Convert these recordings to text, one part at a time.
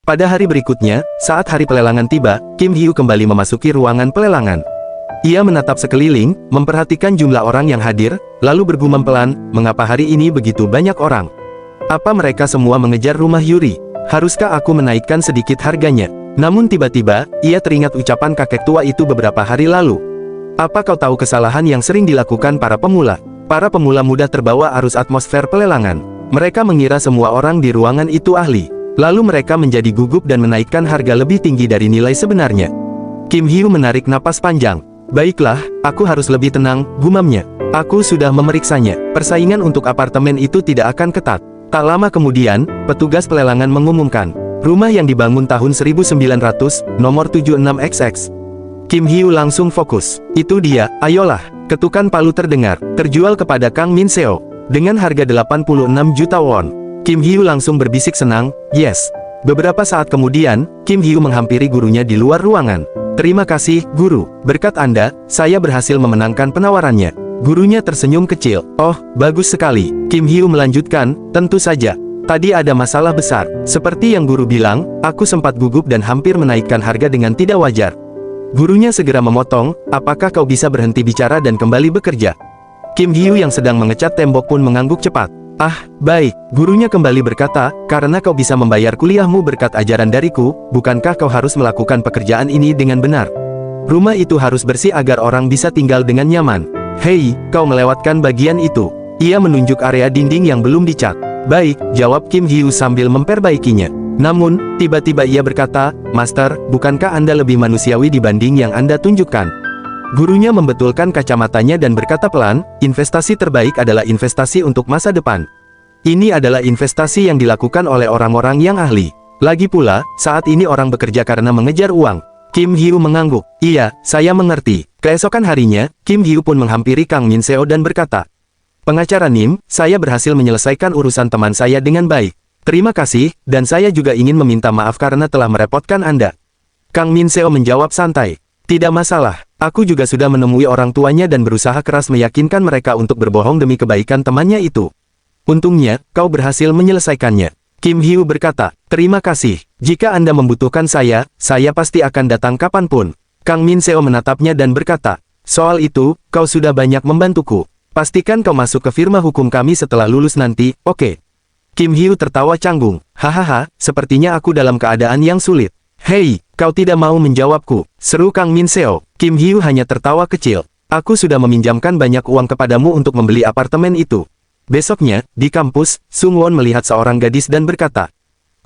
Pada hari berikutnya, saat hari pelelangan tiba, Kim Hyu kembali memasuki ruangan pelelangan. Ia menatap sekeliling, memperhatikan jumlah orang yang hadir, lalu bergumam pelan, mengapa hari ini begitu banyak orang? Apa mereka semua mengejar rumah Yuri? Haruskah aku menaikkan sedikit harganya? Namun tiba-tiba, ia teringat ucapan kakek tua itu beberapa hari lalu. Apa kau tahu kesalahan yang sering dilakukan para pemula? Para pemula mudah terbawa arus atmosfer pelelangan. Mereka mengira semua orang di ruangan itu ahli. Lalu mereka menjadi gugup dan menaikkan harga lebih tinggi dari nilai sebenarnya. Kim Hyu menarik napas panjang. Baiklah, aku harus lebih tenang, gumamnya. Aku sudah memeriksanya. Persaingan untuk apartemen itu tidak akan ketat. Tak lama kemudian, petugas pelelangan mengumumkan. Rumah yang dibangun tahun 1900, nomor 76XX. Kim Hyu langsung fokus. Itu dia, ayolah. Ketukan palu terdengar. Terjual kepada Kang Min Seo. Dengan harga 86 juta won. Kim Hyu langsung berbisik senang, yes. Beberapa saat kemudian, Kim Hyu menghampiri gurunya di luar ruangan. Terima kasih, guru. Berkat Anda, saya berhasil memenangkan penawarannya. Gurunya tersenyum kecil. Oh, bagus sekali. Kim Hyu melanjutkan, tentu saja. Tadi ada masalah besar. Seperti yang guru bilang, aku sempat gugup dan hampir menaikkan harga dengan tidak wajar. Gurunya segera memotong, apakah kau bisa berhenti bicara dan kembali bekerja? Kim Hyu yang sedang mengecat tembok pun mengangguk cepat. Ah, baik, gurunya kembali berkata, karena kau bisa membayar kuliahmu berkat ajaran dariku, bukankah kau harus melakukan pekerjaan ini dengan benar? Rumah itu harus bersih agar orang bisa tinggal dengan nyaman. Hei, kau melewatkan bagian itu. Ia menunjuk area dinding yang belum dicat. Baik, jawab Kim Hyu sambil memperbaikinya. Namun, tiba-tiba ia berkata, Master, bukankah Anda lebih manusiawi dibanding yang Anda tunjukkan? Gurunya membetulkan kacamatanya dan berkata pelan, investasi terbaik adalah investasi untuk masa depan. Ini adalah investasi yang dilakukan oleh orang-orang yang ahli. Lagi pula, saat ini orang bekerja karena mengejar uang. Kim Hyu mengangguk. Iya, saya mengerti. Keesokan harinya, Kim Hyu pun menghampiri Kang Min Seo dan berkata, Pengacara Nim, saya berhasil menyelesaikan urusan teman saya dengan baik. Terima kasih, dan saya juga ingin meminta maaf karena telah merepotkan Anda. Kang Min Seo menjawab santai. Tidak masalah, aku juga sudah menemui orang tuanya dan berusaha keras meyakinkan mereka untuk berbohong demi kebaikan temannya itu. Untungnya, kau berhasil menyelesaikannya. Kim Hyu berkata, terima kasih. Jika Anda membutuhkan saya pasti akan datang kapanpun. Kang Min Seo menatapnya dan berkata, soal itu, kau sudah banyak membantuku. Pastikan kau masuk ke firma hukum kami setelah lulus nanti, oke? Kim Hyu tertawa canggung. Hahaha, sepertinya aku dalam keadaan yang sulit. Hei, kau tidak mau menjawabku, seru Kang Min Seo. Kim Hyu hanya tertawa kecil. Aku sudah meminjamkan banyak uang kepadamu untuk membeli apartemen itu. Besoknya, di kampus, Sung Won melihat seorang gadis dan berkata,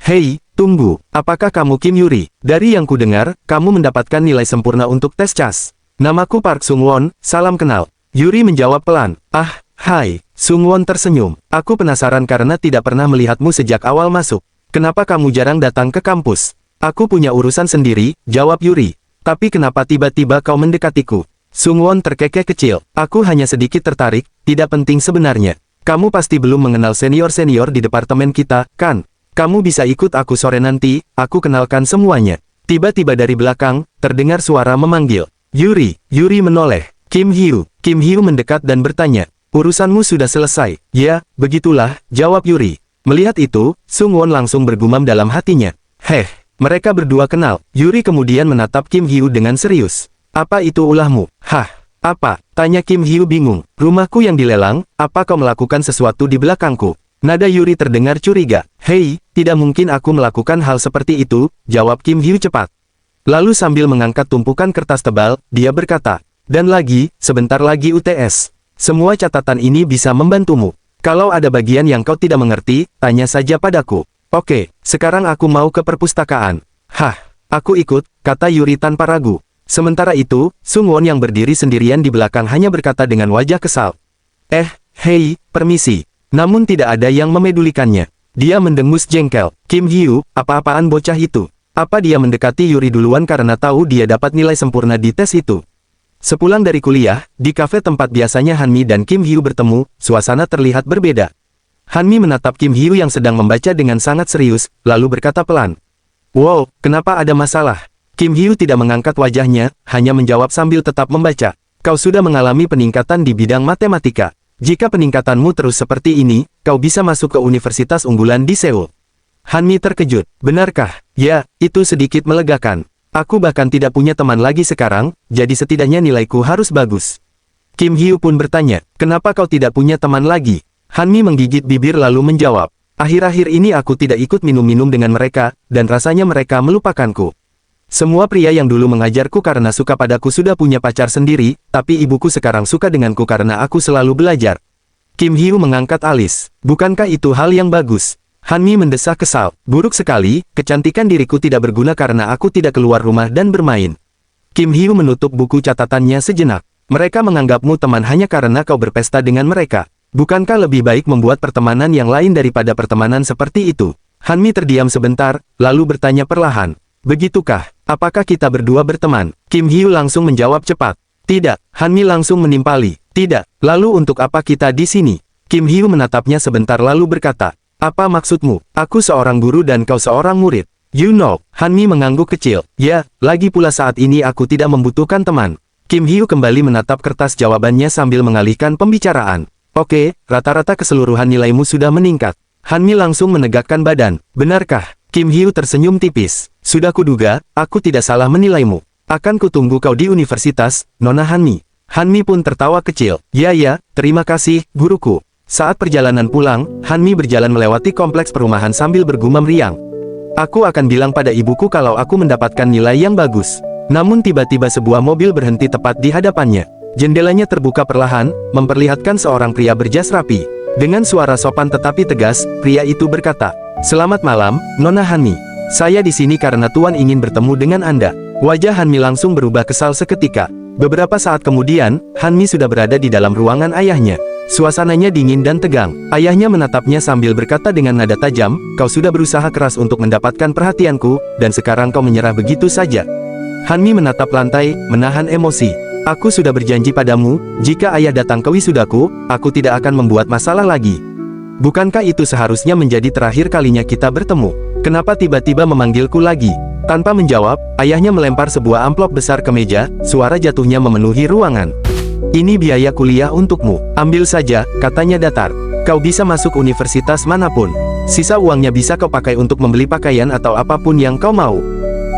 Hei, tunggu, apakah kamu Kim Yuri? Dari yang kudengar, kamu mendapatkan nilai sempurna untuk tes CAS. Namaku Park Sung Won, salam kenal. Yuri menjawab pelan, ah, hai. Sung Won tersenyum. Aku penasaran karena tidak pernah melihatmu sejak awal masuk. Kenapa kamu jarang datang ke kampus? Aku punya urusan sendiri, jawab Yuri. Tapi kenapa tiba-tiba kau mendekatiku? Sung Won terkekeh kecil. Aku hanya sedikit tertarik, tidak penting sebenarnya. Kamu pasti belum mengenal senior-senior di departemen kita, kan? Kamu bisa ikut aku sore nanti, aku kenalkan semuanya. Tiba-tiba dari belakang, terdengar suara memanggil. Yuri. Yuri menoleh. Kim Hyu. Kim Hyu mendekat dan bertanya, urusanmu sudah selesai? Ya, begitulah, jawab Yuri. Melihat itu, Sung Won langsung bergumam dalam hatinya. Heh. Mereka berdua kenal. Yuri kemudian menatap Kim Hyu dengan serius. Apa itu ulahmu? Hah? Apa? Tanya Kim Hyu bingung. Rumahku yang dilelang, apa kau melakukan sesuatu di belakangku? Nada Yuri terdengar curiga. Hei, tidak mungkin aku melakukan hal seperti itu, jawab Kim Hyu cepat. Lalu sambil mengangkat tumpukan kertas tebal, dia berkata, dan lagi, sebentar lagi UTS. Semua catatan ini bisa membantumu. Kalau ada bagian yang kau tidak mengerti, tanya saja padaku. Oke, sekarang aku mau ke perpustakaan. Hah, aku ikut, kata Yuri tanpa ragu. Sementara itu, Sung Won yang berdiri sendirian di belakang hanya berkata dengan wajah kesal. Hei, permisi. Namun tidak ada yang memedulikannya. Dia mendengus jengkel. Kim Hyu, apa-apaan bocah itu? Apa dia mendekati Yuri duluan karena tahu dia dapat nilai sempurna di tes itu? Sepulang dari kuliah, di kafe tempat biasanya Hanmi dan Kim Hyu bertemu, suasana terlihat berbeda. Hanmi menatap Kim Hyu yang sedang membaca dengan sangat serius, lalu berkata pelan. Wow, kenapa ada masalah? Kim Hyu tidak mengangkat wajahnya, hanya menjawab sambil tetap membaca. Kau sudah mengalami peningkatan di bidang matematika. Jika peningkatanmu terus seperti ini, kau bisa masuk ke universitas unggulan di Seoul. Han Mi terkejut. Benarkah? Ya, itu sedikit melegakan. Aku bahkan tidak punya teman lagi sekarang, jadi setidaknya nilaiku harus bagus. Kim Hyu pun bertanya, kenapa kau tidak punya teman lagi? Han Mi menggigit bibir lalu menjawab, akhir-akhir ini aku tidak ikut minum-minum dengan mereka, dan rasanya mereka melupakanku. Semua pria yang dulu mengajarku karena suka padaku sudah punya pacar sendiri, tapi ibuku sekarang suka denganku karena aku selalu belajar. Kim Hyu mengangkat alis. Bukankah itu hal yang bagus? Han Mi mendesah kesal. Buruk sekali, kecantikan diriku tidak berguna karena aku tidak keluar rumah dan bermain. Kim Hyu menutup buku catatannya sejenak. Mereka menganggapmu teman hanya karena kau berpesta dengan mereka. Bukankah lebih baik membuat pertemanan yang lain daripada pertemanan seperti itu? Han Mi terdiam sebentar, lalu bertanya perlahan. Begitukah? Apakah kita berdua berteman? Kim Hyu langsung menjawab cepat. Tidak. Han Mi langsung menimpali. Tidak. Lalu untuk apa kita di sini? Kim Hyu menatapnya sebentar lalu berkata, apa maksudmu? Aku seorang guru dan kau seorang murid. You know. Han Mi mengangguk kecil. Ya, lagi pula saat ini aku tidak membutuhkan teman. Kim Hyu kembali menatap kertas jawabannya sambil mengalihkan pembicaraan. Oke, rata-rata keseluruhan nilaimu sudah meningkat. Han Mi langsung menegakkan badan. Benarkah? Kim Hyu tersenyum tipis. Sudah kuduga, aku tidak salah menilaimu. Akan kutunggu kau di universitas, Nona Han Mi. Han Mi pun tertawa kecil. Ya, terima kasih, guruku. Saat perjalanan pulang, Han Mi berjalan melewati kompleks perumahan sambil bergumam riang. Aku akan bilang pada ibuku kalau aku mendapatkan nilai yang bagus. Namun tiba-tiba sebuah mobil berhenti tepat di hadapannya. Jendelanya terbuka perlahan, memperlihatkan seorang pria berjas rapi. Dengan suara sopan tetapi tegas, pria itu berkata, selamat malam, Nona Han Mi. Saya di sini karena Tuan ingin bertemu dengan Anda. Wajah Han Mi langsung berubah kesal seketika. Beberapa saat kemudian, Han Mi sudah berada di dalam ruangan ayahnya. Suasananya dingin dan tegang. Ayahnya menatapnya sambil berkata dengan nada tajam, kau sudah berusaha keras untuk mendapatkan perhatianku, dan sekarang kau menyerah begitu saja. Han Mi menatap lantai, menahan emosi. Aku sudah berjanji padamu, jika ayah datang ke wisudaku, aku tidak akan membuat masalah lagi. Bukankah itu seharusnya menjadi terakhir kalinya kita bertemu? Kenapa tiba-tiba memanggilku lagi? Tanpa menjawab, ayahnya melempar sebuah amplop besar ke meja, suara jatuhnya memenuhi ruangan. Ini biaya kuliah untukmu. Ambil saja, katanya datar. Kau bisa masuk universitas manapun. Sisa uangnya bisa kau pakai untuk membeli pakaian atau apapun yang kau mau.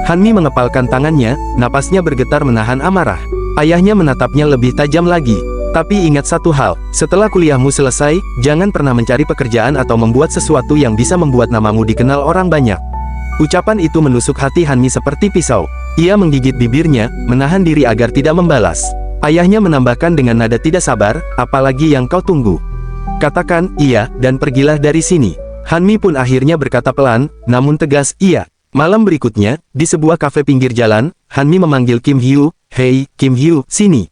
Han Mi mengepalkan tangannya, napasnya bergetar menahan amarah. Ayahnya menatapnya lebih tajam lagi. Tapi ingat satu hal, setelah kuliahmu selesai, jangan pernah mencari pekerjaan atau membuat sesuatu yang bisa membuat namamu dikenal orang banyak. Ucapan itu menusuk hati Han Mi seperti pisau. Ia menggigit bibirnya, menahan diri agar tidak membalas. Ayahnya menambahkan dengan nada tidak sabar, apalagi yang kau tunggu? Katakan, iya, dan pergilah dari sini. Han Mi pun akhirnya berkata pelan, namun tegas, iya. Malam berikutnya, di sebuah kafe pinggir jalan, Han Mi memanggil Kim Hyu. Hei, Kim Hyu, sini.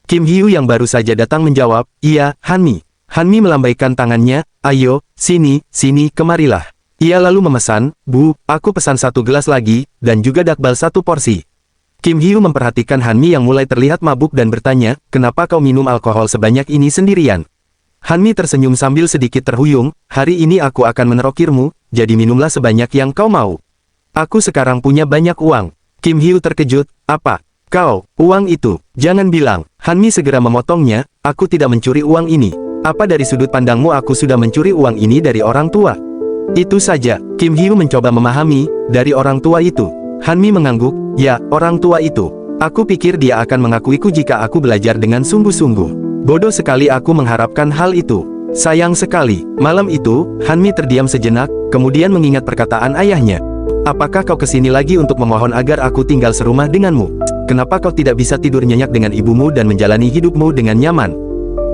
Kim Hyu yang baru saja datang menjawab, iya, Han Mi. Han Mi melambaikan tangannya, ayo, sini, kemarilah. Ia lalu memesan, Bu, aku pesan 1 gelas lagi, dan juga dakbal 1 porsi. Kim Hyu memperhatikan Han Mi yang mulai terlihat mabuk dan bertanya, kenapa kau minum alkohol sebanyak ini sendirian? Han Mi tersenyum sambil sedikit terhuyung, hari ini aku akan menerokirmu, jadi minumlah sebanyak yang kau mau. Aku sekarang punya banyak uang. Kim Hyu terkejut, apa? Kau, uang itu, jangan bilang. Han Mi segera memotongnya, aku tidak mencuri uang ini. Apa dari sudut pandangmu aku sudah mencuri uang ini dari orang tua? Itu saja. Kim Hyu mencoba memahami, dari orang tua itu. Han Mi mengangguk, ya, orang tua itu. Aku pikir dia akan mengakuiku jika aku belajar dengan sungguh-sungguh. Bodoh sekali aku mengharapkan hal itu. Sayang sekali. Malam itu, Han Mi terdiam sejenak, kemudian mengingat perkataan ayahnya. Apakah kau kesini lagi untuk memohon agar aku tinggal serumah denganmu? Kenapa kau tidak bisa tidur nyenyak dengan ibumu dan menjalani hidupmu dengan nyaman?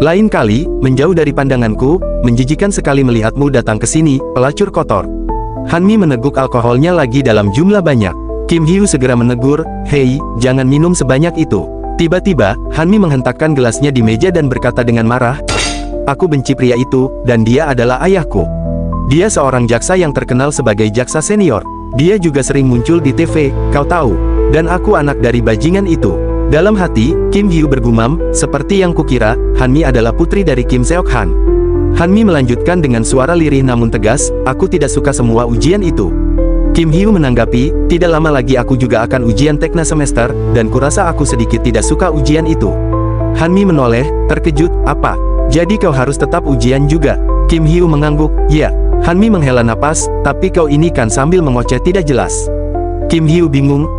Lain kali, menjauh dari pandanganku, menjijikan sekali melihatmu datang ke sini, pelacur kotor. Han Mi meneguk alkoholnya lagi dalam jumlah banyak. Kim Hyu segera menegur, hei, jangan minum sebanyak itu. Tiba-tiba, Han Mi menghentakkan gelasnya di meja dan berkata dengan marah, aku benci pria itu, dan dia adalah ayahku. Dia seorang jaksa yang terkenal sebagai jaksa senior. Dia juga sering muncul di TV, kau tahu. Dan aku anak dari bajingan itu. Dalam hati, Kim Hyu bergumam, seperti yang kukira, Han Mi adalah putri dari Kim Seok Han. Han Mi melanjutkan dengan suara lirih namun tegas, aku tidak suka semua ujian itu. Kim Hyu menanggapi, tidak lama lagi aku juga akan ujian tekna semester, dan kurasa aku sedikit tidak suka ujian itu. Han Mi menoleh, terkejut, apa? Jadi kau harus tetap ujian juga? Kim Hyu mengangguk, ya. Hanmi menghela napas, tapi kau ini kan sambil mengoceh tidak jelas. Kim Hyu bingung,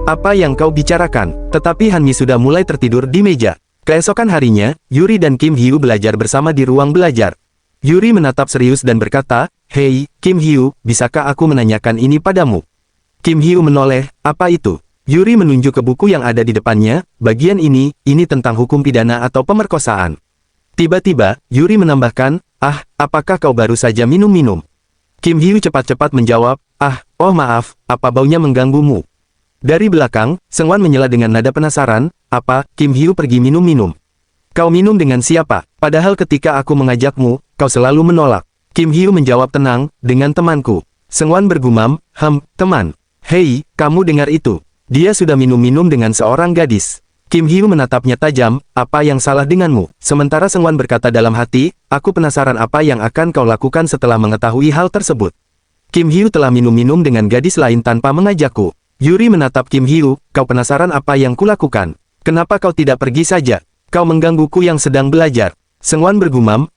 apa yang kau bicarakan? Tetapi Hanmi sudah mulai tertidur di meja. Keesokan harinya, Yuri dan Kim Hyu belajar bersama di ruang belajar. Yuri menatap serius dan berkata, "Hei, Kim Hyu, bisakah aku menanyakan ini padamu?" Kim Hyu menoleh, "Apa itu?" Yuri menunjuk ke buku yang ada di depannya, "Bagian ini tentang hukum pidana atau pemerkosaan." Tiba-tiba, Yuri menambahkan, apakah kau baru saja minum-minum?" Kim Hyu cepat-cepat menjawab, oh maaf, apa baunya mengganggumu?" Dari belakang, Seungwon menyela dengan nada penasaran, "Apa, Kim Hyu pergi minum-minum? Kau minum dengan siapa? Padahal ketika aku mengajakmu, kau selalu menolak." Kim Hyu menjawab tenang, "Dengan temanku." Seungwon bergumam, teman. Hei, kamu dengar itu? Dia sudah minum-minum dengan seorang gadis." Kim Hyu menatapnya tajam, "Apa yang salah denganmu?" Sementara Seungwon berkata dalam hati, "Aku penasaran apa yang akan kau lakukan setelah mengetahui hal tersebut." Kim Hyu telah minum-minum dengan gadis lain tanpa mengajakku. Yuri menatap Kim Hyu, "Kau penasaran apa yang kulakukan? Kenapa kau tidak pergi saja? Kau menggangguku yang sedang belajar." Seungwon bergumam,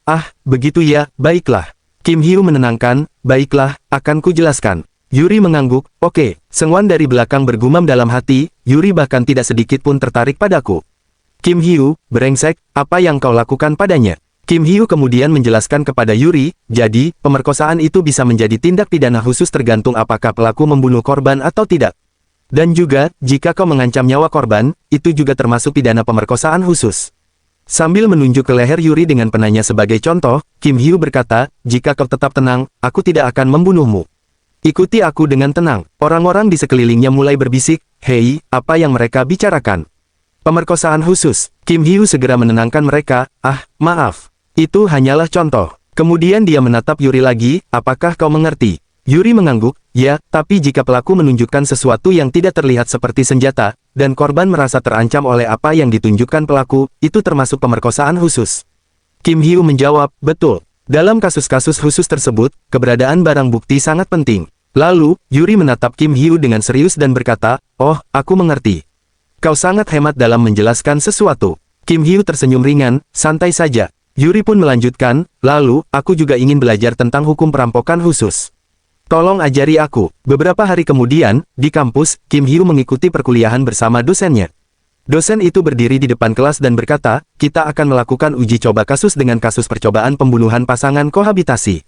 begitu ya, baiklah." Kim Hyu menenangkan, "Baiklah, akan kujelaskan." Yuri mengangguk, "Oke." Seungwon dari belakang bergumam dalam hati, "Yuri bahkan tidak sedikit pun tertarik padaku." Kim Hyu, brengsek, apa yang kau lakukan padanya? Kim Hyu kemudian menjelaskan kepada Yuri, "Jadi, pemerkosaan itu bisa menjadi tindak pidana khusus tergantung apakah pelaku membunuh korban atau tidak. Dan juga, jika kau mengancam nyawa korban, itu juga termasuk pidana pemerkosaan khusus." Sambil menunjuk ke leher Yuri dengan penanya sebagai contoh, Kim Hyu berkata, "Jika kau tetap tenang, aku tidak akan membunuhmu. Ikuti aku dengan tenang." Orang-orang di sekelilingnya mulai berbisik, "Hei, apa yang mereka bicarakan? Pemerkosaan khusus?" Kim Hyu segera menenangkan mereka, maaf. Itu hanyalah contoh." Kemudian dia menatap Yuri lagi, "Apakah kau mengerti?" Yuri mengangguk, "Ya, tapi jika pelaku menunjukkan sesuatu yang tidak terlihat seperti senjata, dan korban merasa terancam oleh apa yang ditunjukkan pelaku, itu termasuk pemerkosaan khusus." Kim Hyu menjawab, "Betul. Dalam kasus-kasus khusus tersebut, keberadaan barang bukti sangat penting." Lalu, Yuri menatap Kim Hyu dengan serius dan berkata, "Oh, aku mengerti. Kau sangat hemat dalam menjelaskan sesuatu." Kim Hyu tersenyum ringan, "Santai saja." Yuri pun melanjutkan, "Lalu, aku juga ingin belajar tentang hukum perampokan khusus. Tolong ajari aku." Beberapa hari kemudian, di kampus, Kim Hyu mengikuti perkuliahan bersama dosennya. Dosen itu berdiri di depan kelas dan berkata, "Kita akan melakukan uji coba kasus dengan kasus percobaan pembunuhan pasangan kohabitasi.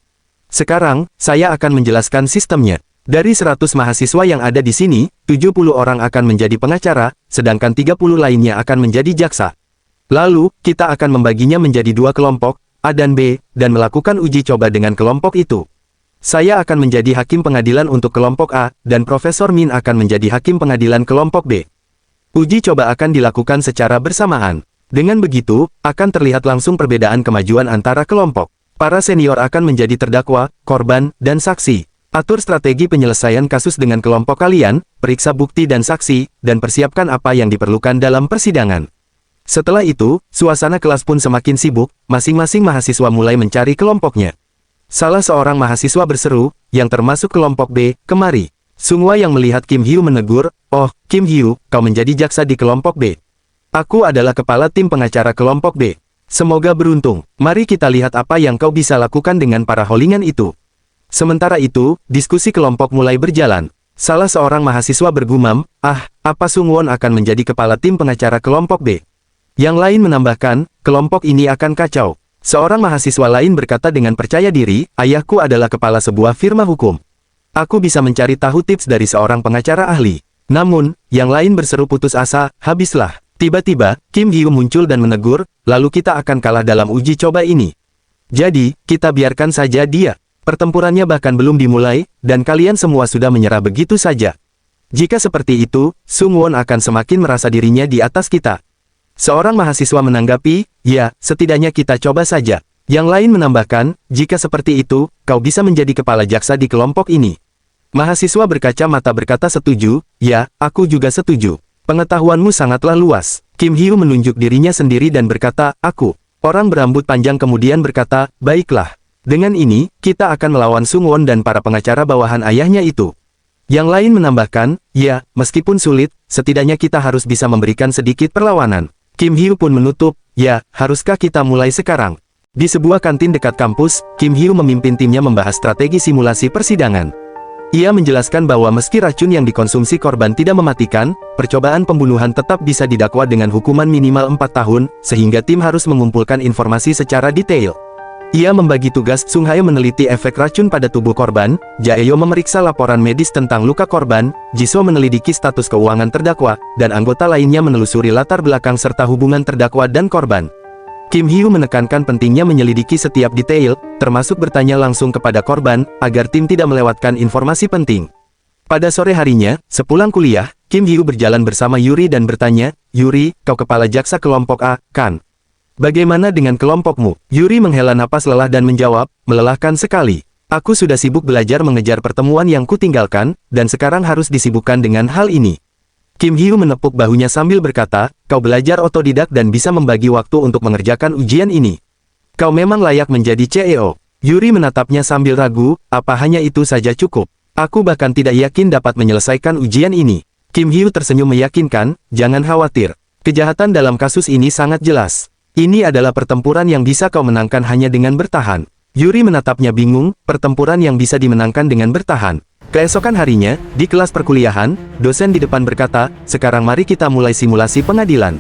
Sekarang, saya akan menjelaskan sistemnya. Dari 100 mahasiswa yang ada di sini, 70 orang akan menjadi pengacara, sedangkan 30 lainnya akan menjadi jaksa. Lalu, kita akan membaginya menjadi 2 kelompok, A dan B, dan melakukan uji coba dengan kelompok itu. Saya akan menjadi hakim pengadilan untuk kelompok A, dan Profesor Min akan menjadi hakim pengadilan kelompok B. Uji coba akan dilakukan secara bersamaan. Dengan begitu, akan terlihat langsung perbedaan kemajuan antara kelompok. Para senior akan menjadi terdakwa, korban, dan saksi. Atur strategi penyelesaian kasus dengan kelompok kalian, periksa bukti dan saksi, dan persiapkan apa yang diperlukan dalam persidangan." Setelah itu, suasana kelas pun semakin sibuk, masing-masing mahasiswa mulai mencari kelompoknya. Salah seorang mahasiswa berseru, yang termasuk kelompok B, "Kemari." Seungwon yang melihat Kim Hyu menegur, "Oh, Kim Hyu, kau menjadi jaksa di kelompok B. Aku adalah kepala tim pengacara kelompok B. Semoga beruntung. Mari kita lihat apa yang kau bisa lakukan dengan para holingan itu." Sementara itu, diskusi kelompok mulai berjalan. Salah seorang mahasiswa bergumam, apa Seungwon akan menjadi kepala tim pengacara kelompok B? Yang lain menambahkan, "Kelompok ini akan kacau." Seorang mahasiswa lain berkata dengan percaya diri, "Ayahku adalah kepala sebuah firma hukum. Aku bisa mencari tahu tips dari seorang pengacara ahli." Namun, yang lain berseru putus asa, "Habislah." Tiba-tiba, Kim Hyu muncul dan menegur, "Lalu kita akan kalah dalam uji coba ini. Jadi, kita biarkan saja dia. Pertempurannya bahkan belum dimulai, dan kalian semua sudah menyerah begitu saja. Jika seperti itu, Seungwon akan semakin merasa dirinya di atas kita." Seorang mahasiswa menanggapi, "Ya, setidaknya kita coba saja." Yang lain menambahkan, "Jika seperti itu, kau bisa menjadi kepala jaksa di kelompok ini." Mahasiswa berkaca mata berkata setuju, "Ya, aku juga setuju. Pengetahuanmu sangatlah luas." Kim Hyu menunjuk dirinya sendiri dan berkata, "Aku." Orang berambut panjang kemudian berkata, "Baiklah. Dengan ini, kita akan melawan Seungwon dan para pengacara bawahan ayahnya itu." Yang lain menambahkan, "Ya, meskipun sulit, setidaknya kita harus bisa memberikan sedikit perlawanan." Kim Hyu pun menutup, "Ya, haruskah kita mulai sekarang?" Di sebuah kantin dekat kampus, Kim Hyo memimpin timnya membahas strategi simulasi persidangan. Ia menjelaskan bahwa meski racun yang dikonsumsi korban tidak mematikan, percobaan pembunuhan tetap bisa didakwa dengan hukuman minimal 4 tahun, sehingga tim harus mengumpulkan informasi secara detail. Ia membagi tugas, Sung Hae meneliti efek racun pada tubuh korban, Jaeyo memeriksa laporan medis tentang luka korban, Jisoo menelidiki status keuangan terdakwa, dan anggota lainnya menelusuri latar belakang serta hubungan terdakwa dan korban. Kim Hyo menekankan pentingnya menyelidiki setiap detail, termasuk bertanya langsung kepada korban, agar tim tidak melewatkan informasi penting. Pada sore harinya, sepulang kuliah, Kim Hyo berjalan bersama Yuri dan bertanya, "Yuri, kau kepala jaksa kelompok A, kan? Bagaimana dengan kelompokmu?" Yuri menghela napas lelah dan menjawab, "Melelahkan sekali. Aku sudah sibuk belajar mengejar pertemuan yang kutinggalkan, dan sekarang harus disibukkan dengan hal ini." Kim Hyo menepuk bahunya sambil berkata, "Kau belajar otodidak dan bisa membagi waktu untuk mengerjakan ujian ini. Kau memang layak menjadi CEO." Yuri menatapnya sambil ragu, "Apa hanya itu saja cukup? Aku bahkan tidak yakin dapat menyelesaikan ujian ini." Kim Hyo tersenyum meyakinkan, "Jangan khawatir. Kejahatan dalam kasus ini sangat jelas. Ini adalah pertempuran yang bisa kau menangkan hanya dengan bertahan." Yuri menatapnya bingung, pertempuran yang bisa dimenangkan dengan bertahan. Keesokan harinya, di kelas perkuliahan, dosen di depan berkata, "Sekarang mari kita mulai simulasi pengadilan.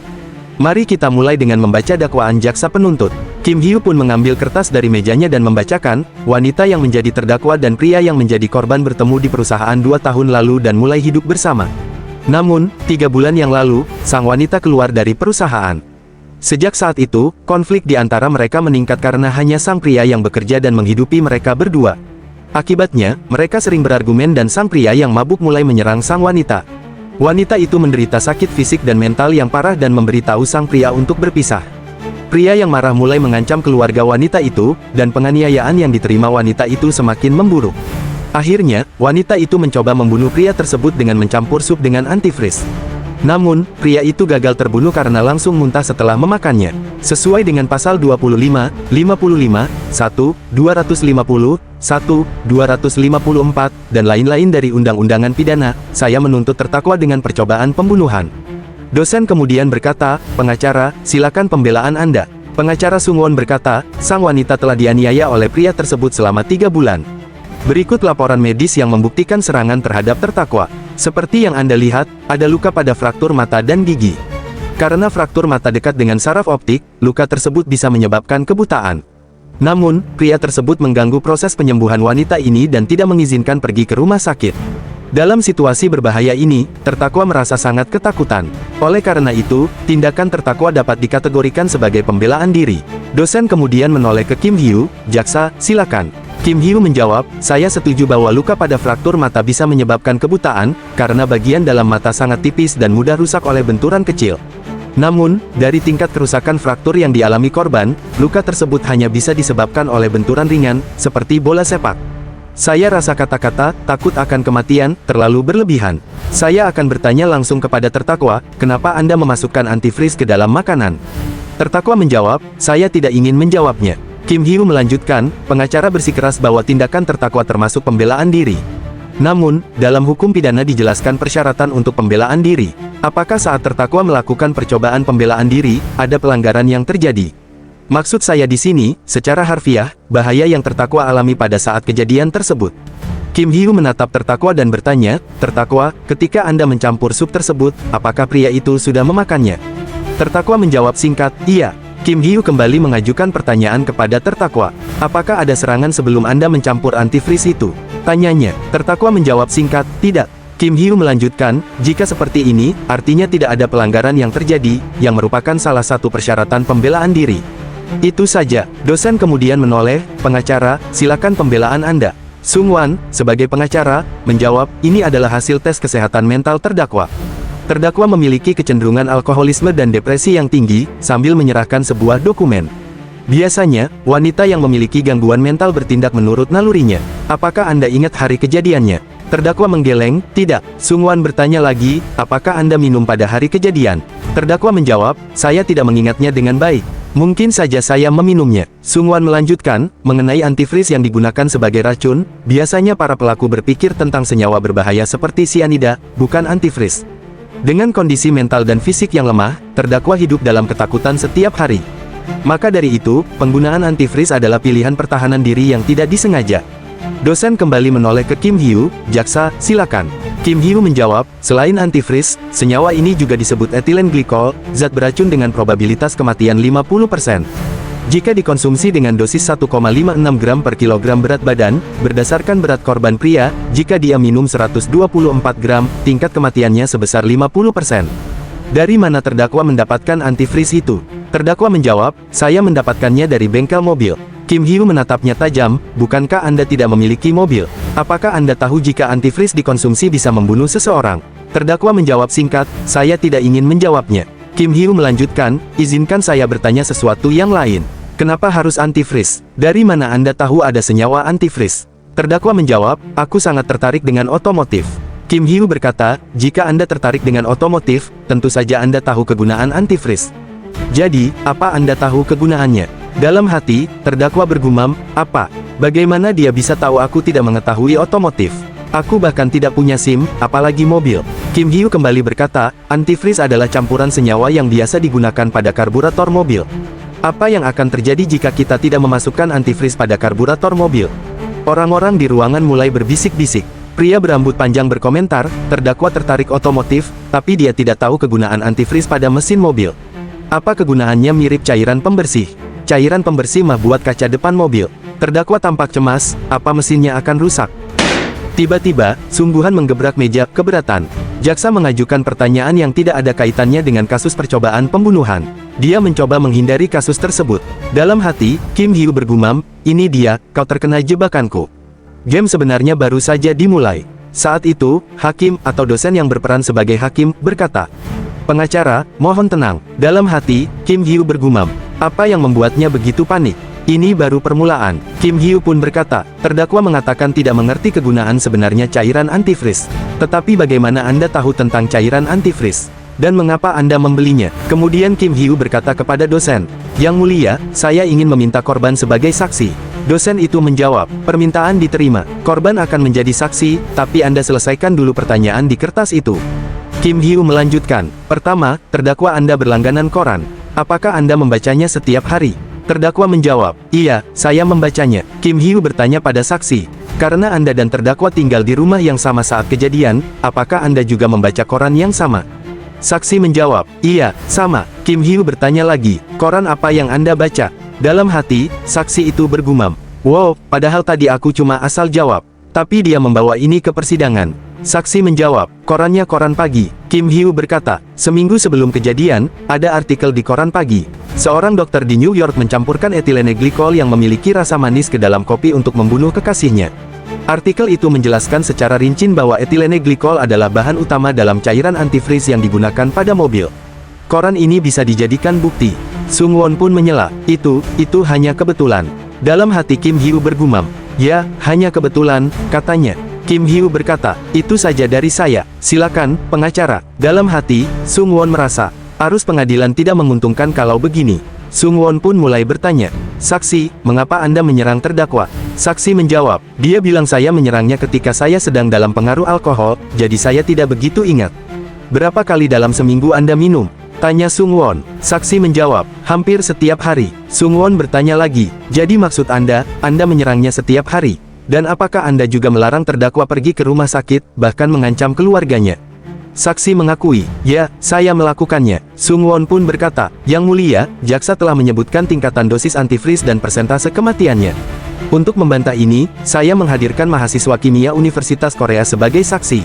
Mari kita mulai dengan membaca dakwaan jaksa penuntut." Kim Hyo pun mengambil kertas dari mejanya dan membacakan, "Wanita yang menjadi terdakwa dan pria yang menjadi korban bertemu di perusahaan 2 tahun lalu dan mulai hidup bersama. Namun, 3 bulan yang lalu, sang wanita keluar dari perusahaan. Sejak saat itu, konflik di antara mereka meningkat karena hanya sang pria yang bekerja dan menghidupi mereka berdua. Akibatnya, mereka sering berargumen dan sang pria yang mabuk mulai menyerang sang wanita. Wanita itu menderita sakit fisik dan mental yang parah dan memberitahu sang pria untuk berpisah. Pria yang marah mulai mengancam keluarga wanita itu, dan penganiayaan yang diterima wanita itu semakin memburuk. Akhirnya, wanita itu mencoba membunuh pria tersebut dengan mencampur sup dengan antifreeze. Namun, pria itu gagal terbunuh karena langsung muntah setelah memakannya. Sesuai dengan pasal 25, 55, 1, 250, 1, 254, dan lain-lain dari undang-undangan pidana, saya menuntut terdakwa dengan percobaan pembunuhan." Dosen kemudian berkata, "Pengacara, silakan pembelaan Anda." Pengacara Sungwon berkata, "Sang wanita telah dianiaya oleh pria tersebut selama 3 bulan. Berikut laporan medis yang membuktikan serangan terhadap terdakwa. Seperti yang Anda lihat, ada luka pada fraktur mata dan gigi. Karena fraktur mata dekat dengan saraf optik, luka tersebut bisa menyebabkan kebutaan. Namun, pria tersebut mengganggu proses penyembuhan wanita ini dan tidak mengizinkan pergi ke rumah sakit. Dalam situasi berbahaya ini, terdakwa merasa sangat ketakutan. Oleh karena itu, tindakan terdakwa dapat dikategorikan sebagai pembelaan diri." Dosen kemudian menoleh ke Kim Hyo, "Jaksa, silakan." Kim Hyo menjawab, "Saya setuju bahwa luka pada fraktur mata bisa menyebabkan kebutaan, karena bagian dalam mata sangat tipis dan mudah rusak oleh benturan kecil. Namun, dari tingkat kerusakan fraktur yang dialami korban, luka tersebut hanya bisa disebabkan oleh benturan ringan, seperti bola sepak. Saya rasa kata-kata, takut akan kematian, terlalu berlebihan. Saya akan bertanya langsung kepada terdakwa, kenapa Anda memasukkan antifreeze ke dalam makanan?" Terdakwa menjawab, "Saya tidak ingin menjawabnya." Kim Hyo melanjutkan, "Pengacara bersikeras bahwa tindakan terdakwa termasuk pembelaan diri. Namun, dalam hukum pidana dijelaskan persyaratan untuk pembelaan diri. Apakah saat terdakwa melakukan percobaan pembelaan diri, ada pelanggaran yang terjadi? Maksud saya di sini, secara harfiah, bahaya yang terdakwa alami pada saat kejadian tersebut." Kim Hyo menatap terdakwa dan bertanya, "Terdakwa, ketika Anda mencampur sup tersebut, apakah pria itu sudah memakannya?" Terdakwa menjawab singkat, "Iya." Kim Hyo kembali mengajukan pertanyaan kepada terdakwa, "Apakah ada serangan sebelum Anda mencampur antifreeze itu?" Tanyanya. Terdakwa menjawab singkat, "Tidak." Kim Hyo melanjutkan, "Jika seperti ini, artinya tidak ada pelanggaran yang terjadi, yang merupakan salah satu persyaratan pembelaan diri." "Itu saja." Dosen kemudian menoleh, "Pengacara, silakan pembelaan Anda." Sungwon, sebagai pengacara, menjawab, "Ini adalah hasil tes kesehatan mental terdakwa. Terdakwa memiliki kecenderungan alkoholisme dan depresi yang tinggi," sambil menyerahkan sebuah dokumen. "Biasanya, wanita yang memiliki gangguan mental bertindak menurut nalurinya. Apakah Anda ingat hari kejadiannya?" Terdakwa menggeleng, "Tidak." Sungwon bertanya lagi, "Apakah Anda minum pada hari kejadian?" Terdakwa menjawab, "Saya tidak mengingatnya dengan baik. Mungkin saja saya meminumnya." Sungwon melanjutkan, "Mengenai antifreeze yang digunakan sebagai racun, biasanya para pelaku berpikir tentang senyawa berbahaya seperti sianida, bukan antifreeze. Dengan kondisi mental dan fisik yang lemah, terdakwa hidup dalam ketakutan setiap hari. Maka dari itu, penggunaan antifreeze adalah pilihan pertahanan diri yang tidak disengaja. Dosen kembali menoleh ke Kim Hyu, "Jaksa, silakan." Kim Hyu menjawab, "Selain antifreeze, senyawa ini juga disebut etilen glikol, zat beracun dengan probabilitas kematian 50%. Jika dikonsumsi dengan dosis 1,56 gram per kilogram berat badan, berdasarkan berat korban pria, jika dia minum 124 gram, tingkat kematiannya sebesar 50%. Dari mana terdakwa mendapatkan antifreeze itu?" Terdakwa menjawab, "Saya mendapatkannya dari bengkel mobil." Kim Hyu menatapnya tajam, "Bukankah Anda tidak memiliki mobil? Apakah Anda tahu jika antifreeze dikonsumsi bisa membunuh seseorang?" Terdakwa menjawab singkat, "Saya tidak ingin menjawabnya." Kim Hyu melanjutkan, "Izinkan saya bertanya sesuatu yang lain. Kenapa harus antifreeze? Dari mana Anda tahu ada senyawa antifreeze?" Terdakwa menjawab, "Aku sangat tertarik dengan otomotif." Kim Hyu berkata, "Jika Anda tertarik dengan otomotif, tentu saja Anda tahu kegunaan antifreeze. Jadi, apa Anda tahu kegunaannya?" Dalam hati, terdakwa bergumam, "Apa? Bagaimana dia bisa tahu aku tidak mengetahui otomotif? Aku bahkan tidak punya SIM, apalagi mobil." Kim Hyu kembali berkata, "Antifreeze adalah campuran senyawa yang biasa digunakan pada karburator mobil. Apa yang akan terjadi jika kita tidak memasukkan antifreeze pada karburator mobil?" Orang-orang di ruangan mulai berbisik-bisik. Pria berambut panjang berkomentar, "Terdakwa tertarik otomotif, tapi dia tidak tahu kegunaan antifreeze pada mesin mobil. Apa kegunaannya? Mirip cairan pembersih. Cairan pembersih mah buat kaca depan mobil." Terdakwa tampak cemas, "Apa mesinnya akan rusak?" Tiba-tiba, sungguhan menggebrak meja keberatan. Jaksa mengajukan pertanyaan yang tidak ada kaitannya dengan kasus percobaan pembunuhan. Dia mencoba menghindari kasus tersebut. Dalam hati, Kim Hyu bergumam, "Ini dia, kau terkena jebakanku. Game sebenarnya baru saja dimulai." Saat itu, hakim atau dosen yang berperan sebagai hakim berkata, "Pengacara, mohon tenang." Dalam hati, Kim Hyu bergumam, "Apa yang membuatnya begitu panik? Ini baru permulaan." Kim Hyu pun berkata, "Terdakwa mengatakan tidak mengerti kegunaan sebenarnya cairan antifreeze. Tetapi bagaimana Anda tahu tentang cairan antifreeze? Dan mengapa Anda membelinya?" Kemudian Kim Hyu berkata kepada dosen, "Yang mulia, saya ingin meminta korban sebagai saksi." Dosen itu menjawab, "Permintaan diterima. Korban akan menjadi saksi, tapi Anda selesaikan dulu pertanyaan di kertas itu." Kim Hyu melanjutkan, "Pertama, terdakwa Anda berlangganan koran. Apakah Anda membacanya setiap hari?" Terdakwa menjawab, "Iya, saya membacanya." Kim Hyu bertanya pada saksi, "Karena Anda dan terdakwa tinggal di rumah yang sama saat kejadian, apakah Anda juga membaca koran yang sama?" Saksi menjawab, "Iya, sama." Kim Hyu bertanya lagi, "Koran apa yang Anda baca?" Dalam hati, saksi itu bergumam, "Wow, padahal tadi aku cuma asal jawab. Tapi dia membawa ini ke persidangan." Saksi menjawab, "Korannya koran pagi." Kim Hyu berkata, "Seminggu sebelum kejadian, ada artikel di koran pagi. Seorang dokter di New York mencampurkan etilene glikol yang memiliki rasa manis ke dalam kopi untuk membunuh kekasihnya. Artikel itu menjelaskan secara rinci bahwa etilene glikol adalah bahan utama dalam cairan antifreeze yang digunakan pada mobil. Koran ini bisa dijadikan bukti." Sung Won pun menyela, Itu hanya kebetulan." Dalam hati Kim Hyu bergumam, "Ya, hanya kebetulan," katanya. Kim Hyu berkata, "Itu saja dari saya. Silakan, pengacara." Dalam hati, Sung Won merasa, arus pengadilan tidak menguntungkan kalau begini. Sung Won pun mulai bertanya, "Saksi, mengapa Anda menyerang terdakwa?" Saksi menjawab, "Dia bilang saya menyerangnya ketika saya sedang dalam pengaruh alkohol, jadi saya tidak begitu ingat." "Berapa kali dalam seminggu Anda minum?" tanya Sung Won. Saksi menjawab, "Hampir setiap hari." Sung Won bertanya lagi, "Jadi maksud Anda menyerangnya setiap hari? Dan apakah Anda juga melarang terdakwa pergi ke rumah sakit, bahkan mengancam keluarganya?" Saksi mengakui, "Ya, saya melakukannya." Sung Won pun berkata, "Yang mulia, jaksa telah menyebutkan tingkatan dosis antifreeze dan persentase kematiannya. Untuk membantah ini, saya menghadirkan mahasiswa kimia Universitas Korea sebagai saksi."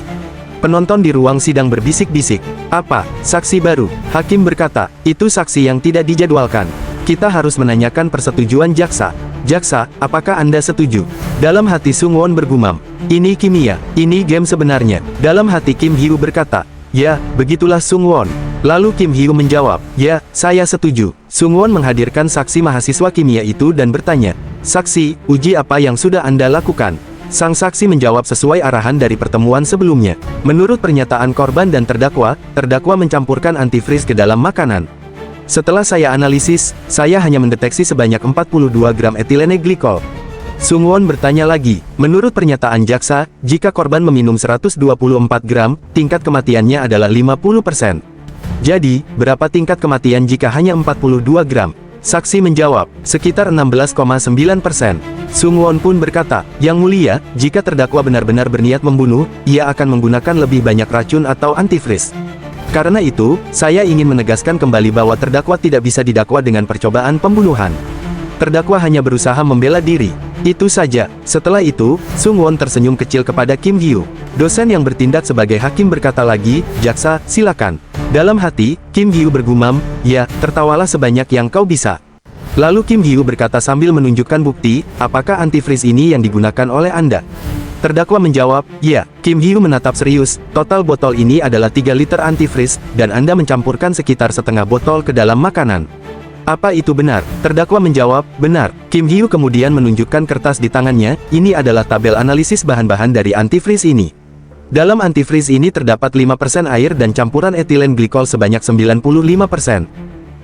Penonton di ruang sidang berbisik-bisik, "Apa? Saksi baru?" Hakim berkata, "Itu saksi yang tidak dijadwalkan. Kita harus menanyakan persetujuan jaksa." "Jaksa, apakah Anda setuju?" Dalam hati Sung Won bergumam, "Ini kimia, ini game sebenarnya." Dalam hati Kim Hyu berkata, "Ya, begitulah Sung Won." Lalu Kim Hyu menjawab, "Ya, saya setuju." Sung Won menghadirkan saksi mahasiswa kimia itu dan bertanya, "Saksi, uji apa yang sudah Anda lakukan?" Sang saksi menjawab sesuai arahan dari pertemuan sebelumnya. "Menurut pernyataan korban dan terdakwa mencampurkan antifreeze ke dalam makanan. Setelah saya analisis, saya hanya mendeteksi sebanyak 42 gram etilene glikol." Sung Won bertanya lagi, "Menurut pernyataan jaksa, jika korban meminum 124 gram, tingkat kematiannya adalah 50%. Jadi, berapa tingkat kematian jika hanya 42 gram?" Saksi menjawab, sekitar 16,9%. Sung Won pun berkata, Yang Mulia, jika terdakwa benar-benar berniat membunuh, ia akan menggunakan lebih banyak racun atau antifreeze. Karena itu, saya ingin menegaskan kembali bahwa terdakwa tidak bisa didakwa dengan percobaan pembunuhan. Terdakwa hanya berusaha membela diri. Itu saja. Setelah itu, Sung Won tersenyum kecil kepada Kim Hyu. Dosen yang bertindak sebagai hakim berkata lagi, Jaksa, silakan. Dalam hati, Kim Hyu bergumam, ya, tertawalah sebanyak yang kau bisa. Lalu Kim Hyu berkata sambil menunjukkan bukti, apakah antifreeze ini yang digunakan oleh Anda? Terdakwa menjawab, ya. Kim Hyu menatap serius, total botol ini adalah 3 liter antifreeze, dan Anda mencampurkan sekitar setengah botol ke dalam makanan. Apa itu benar? Terdakwa menjawab, benar. Kim Hyu kemudian menunjukkan kertas di tangannya, ini adalah tabel analisis bahan-bahan dari antifreeze ini. Dalam antifreeze ini terdapat 5% air dan campuran etilen glikol sebanyak 95%.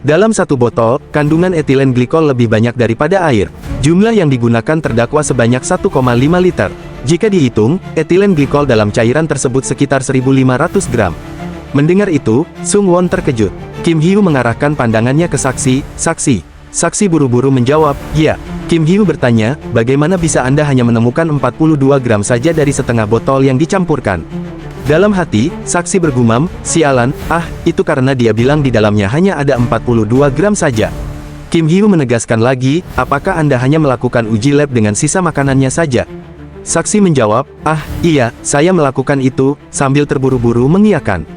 Dalam satu botol, kandungan etilen glikol lebih banyak daripada air. Jumlah yang digunakan terdakwa sebanyak 1,5 liter. Jika dihitung, etilen glikol dalam cairan tersebut sekitar 1.500 gram. Mendengar itu, Sung Won terkejut. Kim Hyu mengarahkan pandangannya ke saksi. Saksi buru-buru menjawab, ya. Kim Hyu bertanya, bagaimana bisa Anda hanya menemukan 42 gram saja dari setengah botol yang dicampurkan? Dalam hati, saksi bergumam, sialan, itu karena dia bilang di dalamnya hanya ada 42 gram saja. Kim Hyu menegaskan lagi, apakah Anda hanya melakukan uji lab dengan sisa makanannya saja? Saksi menjawab, iya, saya melakukan itu, sambil terburu-buru mengiyakan.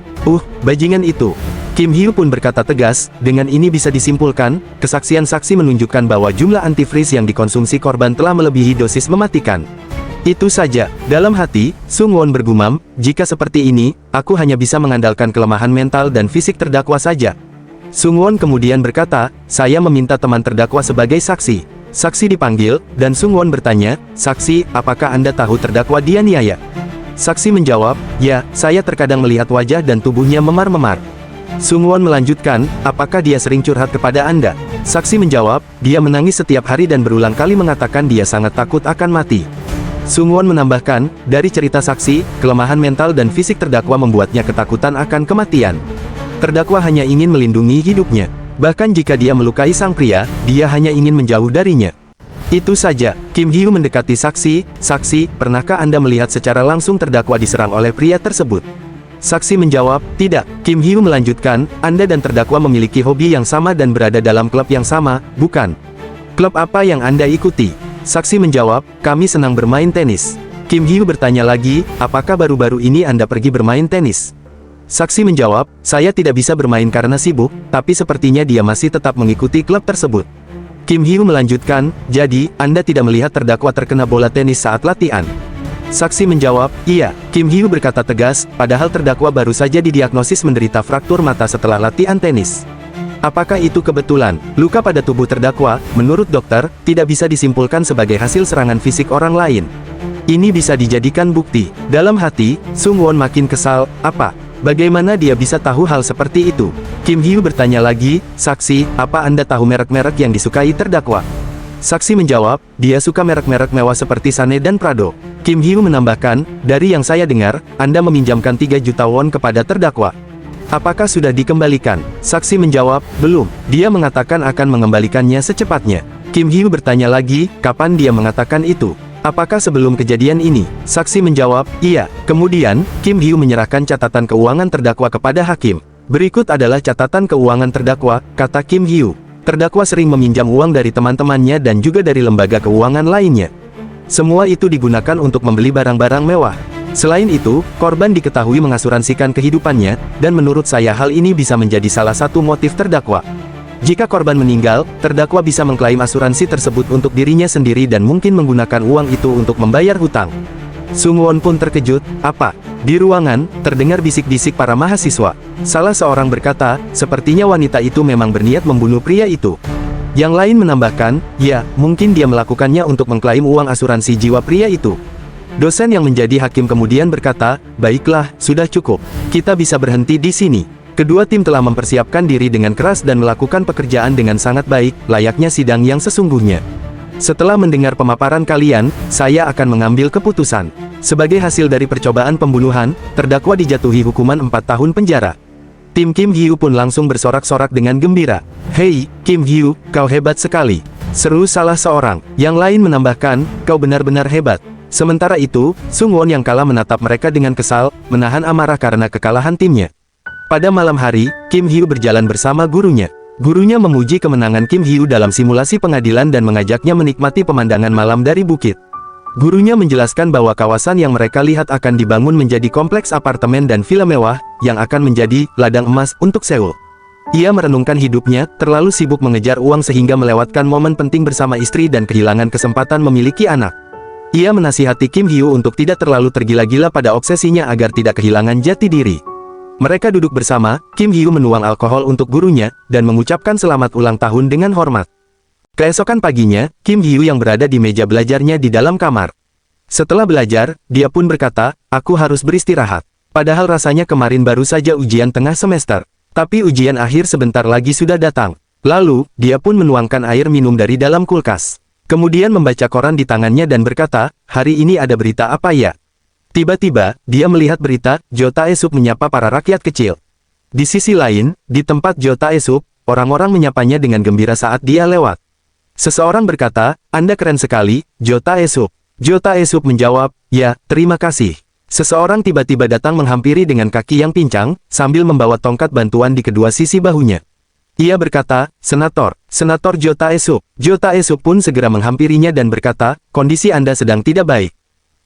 Bajingan itu. Kim Hyu pun berkata tegas, dengan ini bisa disimpulkan, kesaksian saksi menunjukkan bahwa jumlah antifreeze yang dikonsumsi korban telah melebihi dosis mematikan. Itu saja. Dalam hati, Sung Won bergumam, jika seperti ini, aku hanya bisa mengandalkan kelemahan mental dan fisik terdakwa saja. Sung Won kemudian berkata, saya meminta teman terdakwa sebagai saksi. Saksi dipanggil, dan Sung Won bertanya, saksi, apakah Anda tahu terdakwa dianiaya? Saksi menjawab, ya, saya terkadang melihat wajah dan tubuhnya memar-memar. Sung Won melanjutkan, apakah dia sering curhat kepada Anda? Saksi menjawab, dia menangis setiap hari dan berulang kali mengatakan dia sangat takut akan mati. Sung Won menambahkan, dari cerita saksi, kelemahan mental dan fisik terdakwa membuatnya ketakutan akan kematian. Terdakwa hanya ingin melindungi hidupnya. Bahkan jika dia melukai sang pria, dia hanya ingin menjauh darinya. Itu saja. Kim Hyu mendekati saksi, pernahkah Anda melihat secara langsung terdakwa diserang oleh pria tersebut? Saksi menjawab, tidak. Kim Hyu melanjutkan, Anda dan terdakwa memiliki hobi yang sama dan berada dalam klub yang sama, bukan? Klub apa yang Anda ikuti? Saksi menjawab, kami senang bermain tenis. Kim Hyu bertanya lagi, apakah baru-baru ini Anda pergi bermain tenis? Saksi menjawab, saya tidak bisa bermain karena sibuk, tapi sepertinya dia masih tetap mengikuti klub tersebut. Kim Hyu melanjutkan, jadi, Anda tidak melihat terdakwa terkena bola tenis saat latihan? Saksi menjawab, iya. Kim Hyu berkata tegas, padahal terdakwa baru saja didiagnosis menderita fraktur mata setelah latihan tenis. Apakah itu kebetulan? Luka pada tubuh terdakwa, menurut dokter, tidak bisa disimpulkan sebagai hasil serangan fisik orang lain. Ini bisa dijadikan bukti. Dalam hati, Sung Won makin kesal, bagaimana dia bisa tahu hal seperti itu? Kim Hyu bertanya lagi, saksi, apa Anda tahu merek-merek yang disukai terdakwa? Saksi menjawab, dia suka merek-merek mewah seperti Chanel dan Prado. Kim Hyu menambahkan, dari yang saya dengar, Anda meminjamkan 3 juta won kepada terdakwa. Apakah sudah dikembalikan? Saksi menjawab, belum. Dia mengatakan akan mengembalikannya secepatnya. Kim Hyu bertanya lagi, kapan dia mengatakan itu? Apakah sebelum kejadian ini? Saksi menjawab, iya. Kemudian, Kim Hyu menyerahkan catatan keuangan terdakwa kepada hakim. Berikut adalah catatan keuangan terdakwa, kata Kim Hyu. Terdakwa sering meminjam uang dari teman-temannya dan juga dari lembaga keuangan lainnya. Semua itu digunakan untuk membeli barang-barang mewah. Selain itu, korban diketahui mengasuransikan kehidupannya, dan menurut saya hal ini bisa menjadi salah satu motif terdakwa. Jika korban meninggal, terdakwa bisa mengklaim asuransi tersebut untuk dirinya sendiri dan mungkin menggunakan uang itu untuk membayar hutang. Sung Won pun terkejut, apa? Di ruangan, terdengar bisik-bisik para mahasiswa. Salah seorang berkata, sepertinya wanita itu memang berniat membunuh pria itu. Yang lain menambahkan, ya, mungkin dia melakukannya untuk mengklaim uang asuransi jiwa pria itu. Dosen yang menjadi hakim kemudian berkata, baiklah, sudah cukup. Kita bisa berhenti di sini. Kedua tim telah mempersiapkan diri dengan keras dan melakukan pekerjaan dengan sangat baik, layaknya sidang yang sesungguhnya. Setelah mendengar pemaparan kalian, saya akan mengambil keputusan. Sebagai hasil dari percobaan pembunuhan, terdakwa dijatuhi hukuman 4 tahun penjara. Tim Kim Hyu pun langsung bersorak-sorak dengan gembira. "Hei, Kim Hyu, kau hebat sekali!" seru salah seorang. Yang lain menambahkan, "Kau benar-benar hebat." Sementara itu, Sung Won yang kalah menatap mereka dengan kesal, menahan amarah karena kekalahan timnya. Pada malam hari, Kim Hyu berjalan bersama gurunya. Gurunya memuji kemenangan Kim Hyu dalam simulasi pengadilan dan mengajaknya menikmati pemandangan malam dari bukit. Gurunya menjelaskan bahwa kawasan yang mereka lihat akan dibangun menjadi kompleks apartemen dan villa mewah, yang akan menjadi ladang emas untuk Seoul. Ia merenungkan hidupnya, terlalu sibuk mengejar uang sehingga melewatkan momen penting bersama istri dan kehilangan kesempatan memiliki anak. Ia menasihati Kim Hyu untuk tidak terlalu tergila-gila pada obsesinya agar tidak kehilangan jati diri. Mereka duduk bersama, Kim Hyu menuang alkohol untuk gurunya, dan mengucapkan selamat ulang tahun dengan hormat. Keesokan paginya, Kim Hyu yang berada di meja belajarnya di dalam kamar. Setelah belajar, dia pun berkata, "Aku harus beristirahat." Padahal rasanya kemarin baru saja ujian tengah semester. Tapi ujian akhir sebentar lagi sudah datang. Lalu, dia pun menuangkan air minum dari dalam kulkas. Kemudian membaca koran di tangannya dan berkata, "Hari ini ada berita apa ya?" Tiba-tiba, dia melihat berita, Jo Tae-sup menyapa para rakyat kecil. Di sisi lain, di tempat Jo Tae-sup, orang-orang menyapanya dengan gembira saat dia lewat. Seseorang berkata, "Anda keren sekali, Jo Tae-sup." Jo Tae-sup menjawab, "Ya, terima kasih." Seseorang tiba-tiba datang menghampiri dengan kaki yang pincang, sambil membawa tongkat bantuan di kedua sisi bahunya. Ia berkata, Senator Jo Tae-sup." Jo Tae-sup pun segera menghampirinya dan berkata, "Kondisi Anda sedang tidak baik.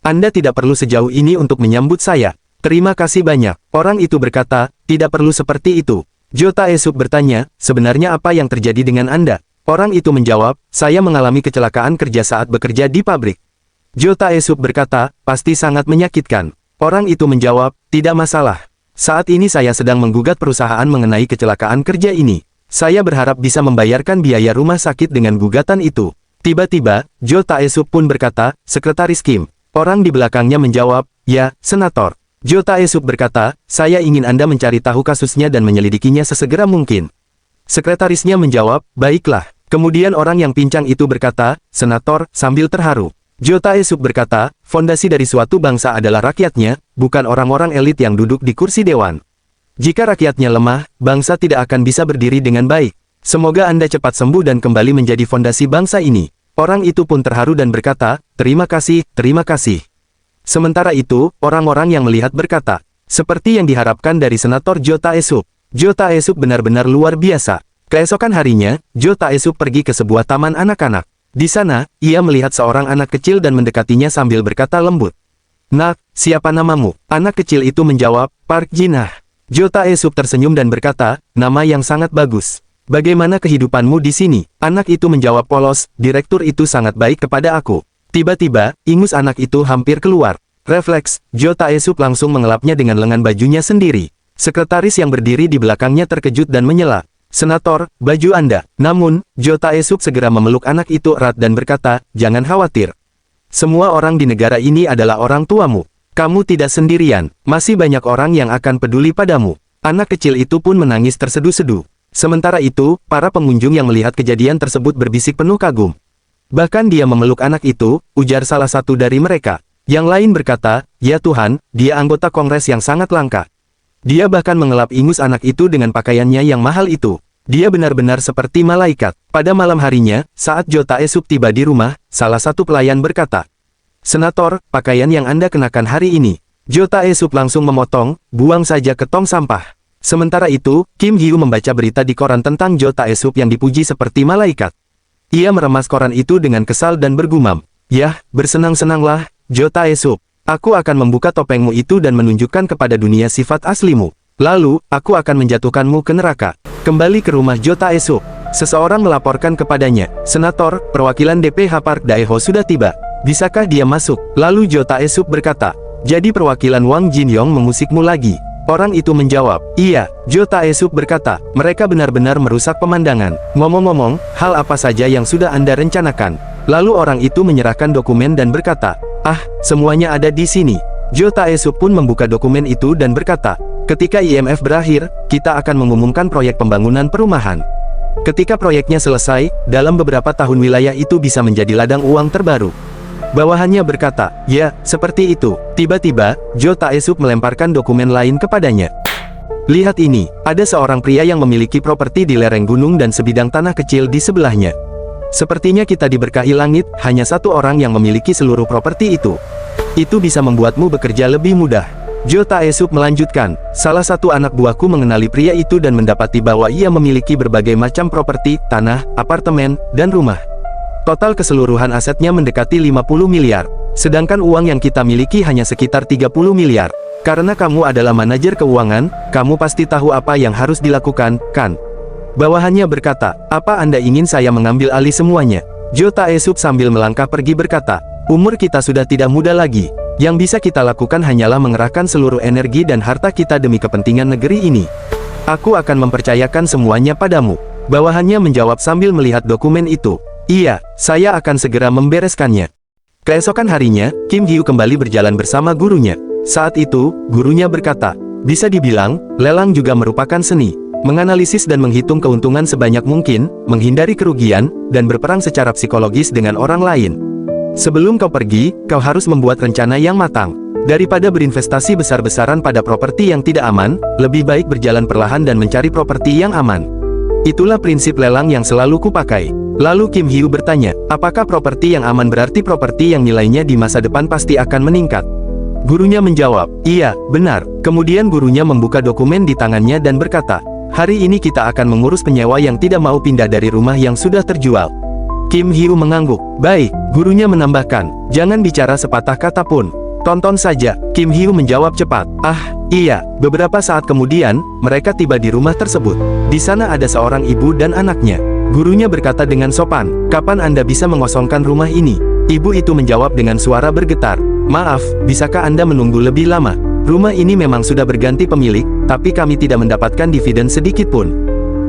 Anda tidak perlu sejauh ini untuk menyambut saya." "Terima kasih banyak." Orang itu berkata, "Tidak perlu seperti itu." Jo Tae-sup bertanya, "Sebenarnya apa yang terjadi dengan Anda?" Orang itu menjawab, "Saya mengalami kecelakaan kerja saat bekerja di pabrik." Jo Tae-sup berkata, "Pasti sangat menyakitkan." Orang itu menjawab, "Tidak masalah. Saat ini saya sedang menggugat perusahaan mengenai kecelakaan kerja ini. Saya berharap bisa membayarkan biaya rumah sakit dengan gugatan itu." Tiba-tiba, Jo Tae-sup pun berkata, "Sekretaris Kim." Orang di belakangnya menjawab, "Ya, Senator." Jo Tae-sup berkata, "Saya ingin Anda mencari tahu kasusnya dan menyelidikinya sesegera mungkin." Sekretarisnya menjawab, "Baiklah." Kemudian orang yang pincang itu berkata, "Senator," sambil terharu. Jo Tae-sup berkata, "Fondasi dari suatu bangsa adalah rakyatnya, bukan orang-orang elit yang duduk di kursi dewan. Jika rakyatnya lemah, bangsa tidak akan bisa berdiri dengan baik. Semoga Anda cepat sembuh dan kembali menjadi fondasi bangsa ini." Orang itu pun terharu dan berkata, terima kasih." Sementara itu, orang-orang yang melihat berkata, "Seperti yang diharapkan dari Senator Jo Tae-sup. Jo Tae-sup benar-benar luar biasa." Keesokan harinya, Jo Tae-sup pergi ke sebuah taman anak-anak. Di sana, ia melihat seorang anak kecil dan mendekatinya sambil berkata lembut, "Nak, siapa namamu?" Anak kecil itu menjawab, "Park Jin-ah." Jo Tae-sup tersenyum dan berkata, "Nama yang sangat bagus. Bagaimana kehidupanmu di sini?" Anak itu menjawab polos, "Direktur itu sangat baik kepada aku." Tiba-tiba, ingus anak itu hampir keluar. Refleks, Jo Tae-sup langsung mengelapnya dengan lengan bajunya sendiri. Sekretaris yang berdiri di belakangnya terkejut dan menyela, "Senator, baju Anda." Namun, Jo Tae-sup segera memeluk anak itu erat dan berkata, "Jangan khawatir. Semua orang di negara ini adalah orang tuamu. Kamu tidak sendirian, masih banyak orang yang akan peduli padamu." Anak kecil itu pun menangis terseduh-seduh. Sementara itu, para pengunjung yang melihat kejadian tersebut berbisik penuh kagum. Bahkan dia memeluk anak itu, ujar salah satu dari mereka. Yang lain berkata, "Ya Tuhan, dia anggota kongres yang sangat langka." Dia bahkan mengelap ingus anak itu dengan pakaiannya yang mahal itu. Dia benar-benar seperti malaikat. Pada malam harinya, saat Jo Tae-sup tiba di rumah, salah satu pelayan berkata, "Senator, pakaian yang Anda kenakan hari ini." Jo Tae-sup langsung memotong, "Buang saja ke tong sampah." Sementara itu, Kim Hyu membaca berita di koran tentang Jo Tae-sup yang dipuji seperti malaikat. Ia meremas koran itu dengan kesal dan bergumam, "Yah, bersenang-senanglah, Jo Tae-sup. Aku akan membuka topengmu itu dan menunjukkan kepada dunia sifat aslimu. Lalu, aku akan menjatuhkanmu ke neraka." Kembali ke rumah Jo Tae-sup, seseorang melaporkan kepadanya, "Senator, perwakilan DPH Park Daeho sudah tiba. Bisakah dia masuk?" Lalu Jo Tae-sup berkata, "Jadi perwakilan Wang Jin-yong mengusikmu lagi?" Orang itu menjawab, "Iya." Jo Tae-sup berkata, "Mereka benar-benar merusak pemandangan. Ngomong-ngomong, hal apa saja yang sudah Anda rencanakan?" Lalu orang itu menyerahkan dokumen dan berkata, "Ah, semuanya ada di sini." Jo Tae-sup pun membuka dokumen itu dan berkata, "Ketika IMF berakhir, kita akan mengumumkan proyek pembangunan perumahan. Ketika proyeknya selesai, dalam beberapa tahun wilayah itu bisa menjadi ladang uang terbaru." Bawahannya berkata, "Ya, seperti itu." Tiba-tiba, Jo Tae-sup melemparkan dokumen lain kepadanya. Lihat ini, ada seorang pria yang memiliki properti di lereng gunung dan sebidang tanah kecil di sebelahnya. Sepertinya kita diberkahi langit, hanya satu orang yang memiliki seluruh properti itu. Itu bisa membuatmu bekerja lebih mudah. Jo Tae-sup melanjutkan, salah satu anak buahku mengenali pria itu dan mendapati bahwa ia memiliki berbagai macam properti, tanah, apartemen, dan rumah. Total keseluruhan asetnya mendekati 50 miliar. Sedangkan uang yang kita miliki hanya sekitar 30 miliar. Karena kamu adalah manajer keuangan, kamu pasti tahu apa yang harus dilakukan, kan? Bawahannya berkata, apa Anda ingin saya mengambil alih semuanya? Jo Tae-sup sambil melangkah pergi berkata, umur kita sudah tidak muda lagi. Yang bisa kita lakukan hanyalah mengerahkan seluruh energi dan harta kita demi kepentingan negeri ini. Aku akan mempercayakan semuanya padamu. Bawahannya menjawab sambil melihat dokumen itu. Iya, saya akan segera membereskannya. Keesokan harinya, Kim Hyu kembali berjalan bersama gurunya. Saat itu, gurunya berkata, bisa dibilang, lelang juga merupakan seni. Menganalisis dan menghitung keuntungan sebanyak mungkin, menghindari kerugian, dan berperang secara psikologis dengan orang lain. Sebelum kau pergi, kau harus membuat rencana yang matang. Daripada berinvestasi besar-besaran pada properti yang tidak aman, lebih baik berjalan perlahan dan mencari properti yang aman. Itulah prinsip lelang yang selalu kupakai. Lalu Kim Hyu bertanya, apakah properti yang aman berarti properti yang nilainya di masa depan pasti akan meningkat? Gurunya menjawab, iya, benar. Kemudian gurunya membuka dokumen di tangannya dan berkata, hari ini kita akan mengurus penyewa yang tidak mau pindah dari rumah yang sudah terjual. Kim Hyu mengangguk. Baik, gurunya menambahkan, jangan bicara sepatah kata pun. Tonton saja, Kim Hyu menjawab cepat. Ah, iya. Beberapa saat kemudian, mereka tiba di rumah tersebut. Di sana ada seorang ibu dan anaknya. Gurunya berkata dengan sopan, kapan Anda bisa mengosongkan rumah ini? Ibu itu menjawab dengan suara bergetar. Maaf, bisakah Anda menunggu lebih lama? Rumah ini memang sudah berganti pemilik, tapi kami tidak mendapatkan dividen sedikit pun.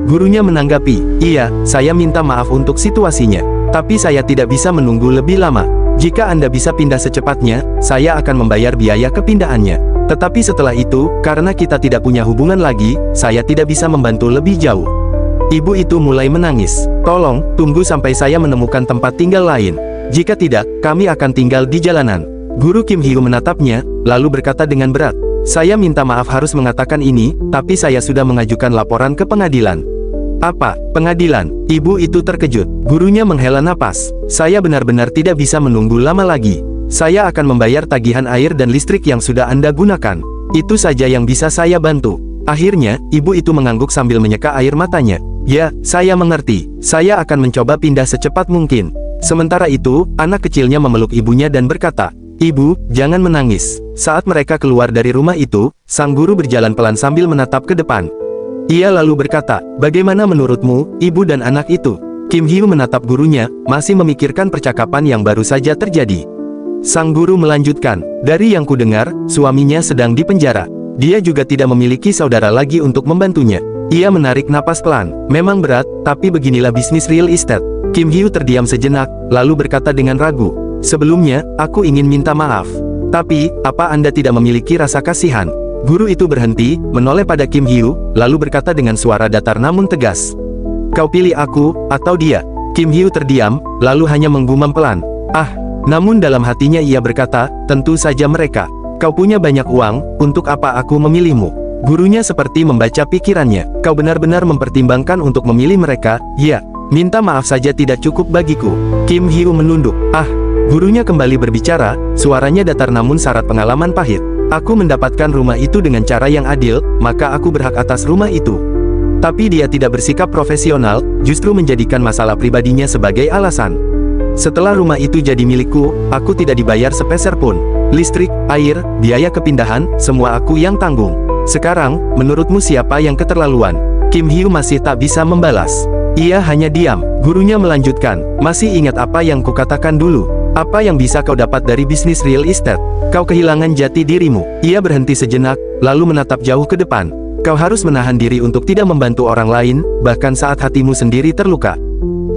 Gurunya menanggapi, iya, saya minta maaf untuk situasinya. Tapi saya tidak bisa menunggu lebih lama. Jika Anda bisa pindah secepatnya, saya akan membayar biaya kepindahannya. Tetapi setelah itu, karena kita tidak punya hubungan lagi, saya tidak bisa membantu lebih jauh. Ibu itu mulai menangis. Tolong, tunggu sampai saya menemukan tempat tinggal lain. Jika tidak, kami akan tinggal di jalanan. Guru Kim Hyu menatapnya, lalu berkata dengan berat, saya minta maaf harus mengatakan ini, tapi saya sudah mengajukan laporan ke pengadilan. Apa? Pengadilan? Ibu itu terkejut. Gurunya menghela napas. Saya benar-benar tidak bisa menunggu lama lagi. Saya akan membayar tagihan air dan listrik yang sudah Anda gunakan. Itu saja yang bisa saya bantu. Akhirnya, ibu itu mengangguk sambil menyeka air matanya. Ya, saya mengerti. Saya akan mencoba pindah secepat mungkin. Sementara itu, anak kecilnya memeluk ibunya dan berkata, Ibu, jangan menangis. Saat mereka keluar dari rumah itu, sang guru berjalan pelan sambil menatap ke depan. Ia lalu berkata, bagaimana menurutmu, ibu dan anak itu? Kim Hyu menatap gurunya, masih memikirkan percakapan yang baru saja terjadi. Sang guru melanjutkan, dari yang kudengar, suaminya sedang dipenjara. Dia juga tidak memiliki saudara lagi untuk membantunya. Ia menarik napas pelan, memang berat, tapi beginilah bisnis real estate. Kim Hyu terdiam sejenak, lalu berkata dengan ragu, sebelumnya, aku ingin minta maaf. Tapi, apa Anda tidak memiliki rasa kasihan? Guru itu berhenti, menoleh pada Kim Hyu, lalu berkata dengan suara datar namun tegas. Kau pilih aku, atau dia? Kim Hyu terdiam, lalu hanya menggumam pelan. Ah, namun dalam hatinya ia berkata, tentu saja mereka. Kau punya banyak uang, untuk apa aku memilihmu? Gurunya seperti membaca pikirannya. Kau benar-benar mempertimbangkan untuk memilih mereka, ya. Minta maaf saja tidak cukup bagiku. Kim Hyu menunduk. Ah, gurunya kembali berbicara, suaranya datar namun syarat pengalaman pahit. Aku mendapatkan rumah itu dengan cara yang adil, maka aku berhak atas rumah itu. Tapi dia tidak bersikap profesional, justru menjadikan masalah pribadinya sebagai alasan. Setelah rumah itu jadi milikku, aku tidak dibayar sepeser pun. Listrik, air, biaya kepindahan, semua aku yang tanggung. Sekarang, menurutmu siapa yang keterlaluan? Kim Hyu masih tak bisa membalas. Ia hanya diam. Gurunya melanjutkan, masih ingat apa yang kukatakan dulu? Apa yang bisa kau dapat dari bisnis real estate? Kau kehilangan jati dirimu. Ia berhenti sejenak, lalu menatap jauh ke depan. Kau harus menahan diri untuk tidak membantu orang lain, bahkan saat hatimu sendiri terluka.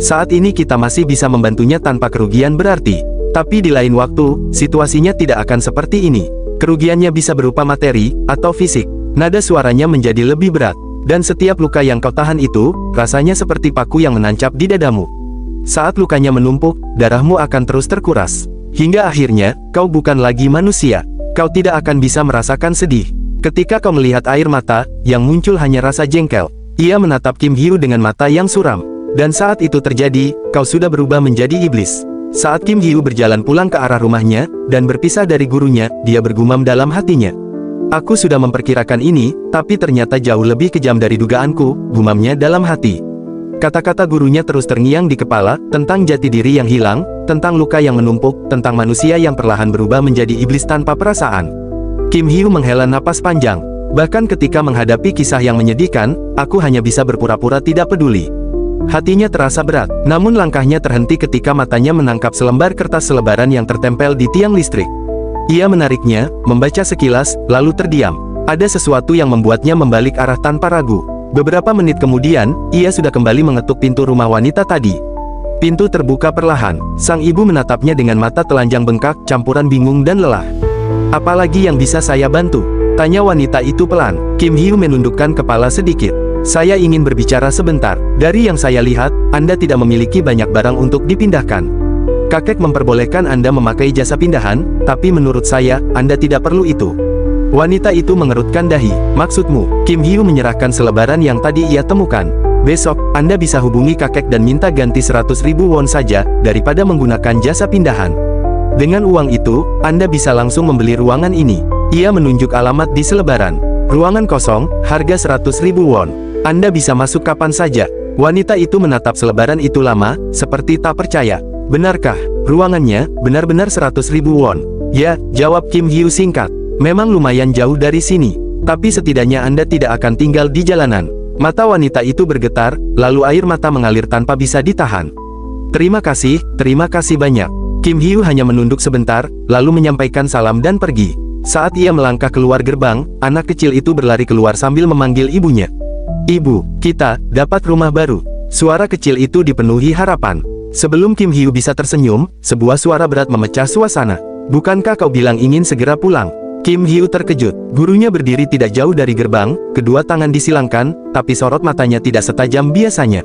Saat ini kita masih bisa membantunya tanpa kerugian berarti. Tapi di lain waktu, situasinya tidak akan seperti ini. Kerugiannya bisa berupa materi, atau fisik. Nada suaranya menjadi lebih berat. Dan setiap luka yang kau tahan itu, rasanya seperti paku yang menancap di dadamu. Saat lukanya menumpuk, darahmu akan terus terkuras. Hingga akhirnya, kau bukan lagi manusia. Kau tidak akan bisa merasakan sedih, Ketika kau melihat air mata, yang muncul hanya rasa jengkel. Ia menatap Kim Hyu dengan mata yang suram. Dan saat itu terjadi, kau sudah berubah menjadi iblis. Saat Kim Hyu berjalan pulang ke arah rumahnya, dan berpisah dari gurunya, dia bergumam dalam hatinya. Aku sudah memperkirakan ini, tapi ternyata jauh lebih kejam dari dugaanku, gumamnya dalam hati. Kata-kata gurunya terus terngiang di kepala, tentang jati diri yang hilang, tentang luka yang menumpuk, tentang manusia yang perlahan berubah menjadi iblis tanpa perasaan. Kim Hyu menghela napas panjang. Bahkan ketika menghadapi kisah yang menyedihkan, aku hanya bisa berpura-pura tidak peduli. Hatinya terasa berat, namun langkahnya terhenti ketika matanya menangkap selembar kertas selebaran yang tertempel di tiang listrik. Ia menariknya, membaca sekilas, lalu terdiam. Ada sesuatu yang membuatnya membalik arah tanpa ragu. Beberapa menit kemudian, ia sudah kembali mengetuk pintu rumah wanita tadi. Pintu terbuka perlahan. Sang ibu menatapnya dengan mata telanjang bengkak, campuran bingung dan lelah. "Apalagi yang bisa saya bantu?" tanya wanita itu pelan. Kim Hyu menundukkan kepala sedikit. "Saya ingin berbicara sebentar. Dari yang saya lihat, Anda tidak memiliki banyak barang untuk dipindahkan. Kakek memperbolehkan Anda memakai jasa pindahan, tapi menurut saya, Anda tidak perlu itu." Wanita itu mengerutkan dahi. "Maksudmu?" Kim Hyu menyerahkan selebaran yang tadi ia temukan. "Besok, Anda bisa hubungi kakek dan minta ganti 100.000 won saja, daripada menggunakan jasa pindahan. Dengan uang itu, Anda bisa langsung membeli ruangan ini." Ia menunjuk alamat di selebaran. "Ruangan kosong, harga 100.000 won. Anda bisa masuk kapan saja." Wanita itu menatap selebaran itu lama, seperti tak percaya. "Benarkah? Ruangannya, benar-benar 100.000 won?" "Ya," jawab Kim Hyu singkat. "Memang lumayan jauh dari sini, tapi setidaknya Anda tidak akan tinggal di jalanan." Mata wanita itu bergetar, lalu air mata mengalir tanpa bisa ditahan. Terima kasih banyak." Kim Hyu hanya menunduk sebentar, lalu menyampaikan salam dan pergi. Saat ia melangkah keluar gerbang, anak kecil itu berlari keluar sambil memanggil ibunya. "Ibu, kita dapat rumah baru." Suara kecil itu dipenuhi harapan. Sebelum Kim Hyu bisa tersenyum, sebuah suara berat memecah suasana. "Bukankah kau bilang ingin segera pulang?" Kim Hyu terkejut. Gurunya berdiri tidak jauh dari gerbang, kedua tangan disilangkan, tapi sorot matanya tidak setajam biasanya.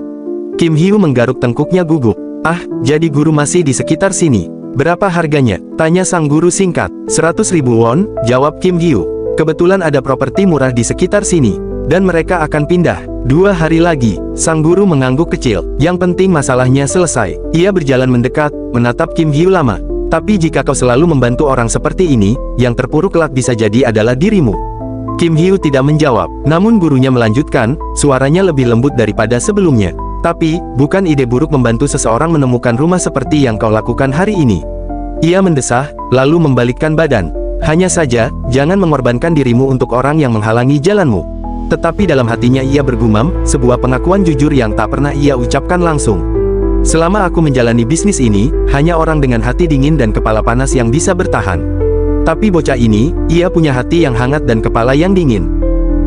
Kim Hyu menggaruk tengkuknya gugup. "Ah, jadi guru masih di sekitar sini. Berapa harganya?" tanya sang guru singkat. 100.000 won, jawab Kim Hyu. "Kebetulan ada properti murah di sekitar sini, dan mereka akan pindah 2 hari lagi." Sang guru mengangguk kecil. "Yang penting masalahnya selesai." Ia berjalan mendekat, menatap Kim Hyu lama. "Tapi jika kau selalu membantu orang seperti ini, yang terpuruk kelak bisa jadi adalah dirimu." Kim Hyu tidak menjawab, namun gurunya melanjutkan, suaranya lebih lembut daripada sebelumnya. "Tapi, bukan ide buruk membantu seseorang menemukan rumah seperti yang kau lakukan hari ini." Ia mendesah, lalu membalikkan badan. "Hanya saja, jangan mengorbankan dirimu untuk orang yang menghalangi jalanmu." Tetapi dalam hatinya ia bergumam, sebuah pengakuan jujur yang tak pernah ia ucapkan langsung. "Selama aku menjalani bisnis ini, hanya orang dengan hati dingin dan kepala panas yang bisa bertahan. Tapi bocah ini, ia punya hati yang hangat dan kepala yang dingin.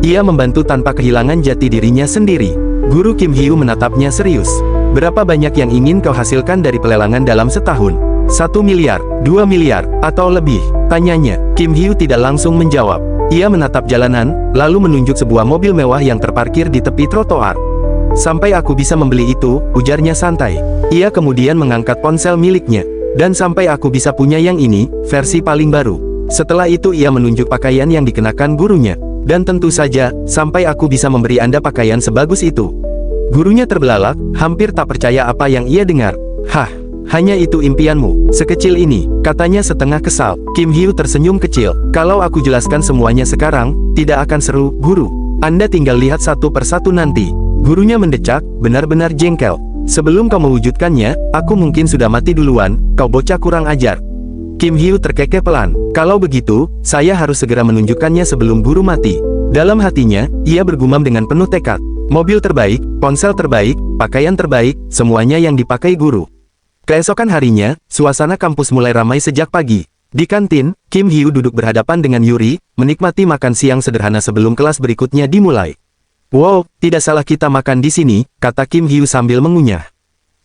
Ia membantu tanpa kehilangan jati dirinya sendiri." Guru Kim Hyu menatapnya serius. "Berapa banyak yang ingin kau hasilkan dari pelelangan dalam setahun? 1 miliar, 2 miliar, atau lebih?" tanyanya. Kim Hyu tidak langsung menjawab. Ia menatap jalanan, lalu menunjuk sebuah mobil mewah yang terparkir di tepi trotoar. "Sampai aku bisa membeli itu," ujarnya santai. Ia kemudian mengangkat ponsel miliknya. "Dan sampai aku bisa punya yang ini, versi paling baru." Setelah itu ia menunjuk pakaian yang dikenakan gurunya. "Dan tentu saja, sampai aku bisa memberi Anda pakaian sebagus itu." Gurunya terbelalak, hampir tak percaya apa yang ia dengar. "Hah, hanya itu impianmu? Sekecil ini?" katanya setengah kesal. Kim Hyu tersenyum kecil. "Kalau aku jelaskan semuanya sekarang, tidak akan seru, guru. Anda tinggal lihat satu persatu nanti." Gurunya mendecak, benar-benar jengkel. "Sebelum kau mewujudkannya, aku mungkin sudah mati duluan, kau bocah kurang ajar." Kim Hyu terkekeh pelan. "Kalau begitu, saya harus segera menunjukkannya sebelum guru mati." Dalam hatinya, ia bergumam dengan penuh tekad. Mobil terbaik, ponsel terbaik, pakaian terbaik, semuanya yang dipakai guru. Keesokan harinya, suasana kampus mulai ramai sejak pagi. Di kantin, Kim Hyu duduk berhadapan dengan Yuri, menikmati makan siang sederhana sebelum kelas berikutnya dimulai. "Wow, tidak salah kita makan di sini," kata Kim Hyu sambil mengunyah.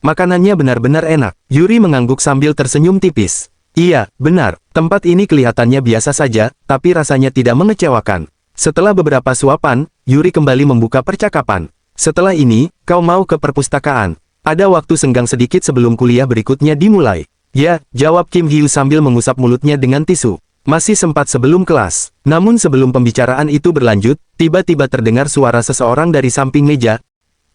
"Makanannya benar-benar enak." Yuri mengangguk sambil tersenyum tipis. "Iya, benar. Tempat ini kelihatannya biasa saja, tapi rasanya tidak mengecewakan." Setelah beberapa suapan, Yuri kembali membuka percakapan. "Setelah ini, kau mau ke perpustakaan? Ada waktu senggang sedikit sebelum kuliah berikutnya dimulai." "Ya," jawab Kim Hyu sambil mengusap mulutnya dengan tisu. Masih sempat sebelum kelas. Namun sebelum pembicaraan itu berlanjut, tiba-tiba terdengar suara seseorang dari samping meja.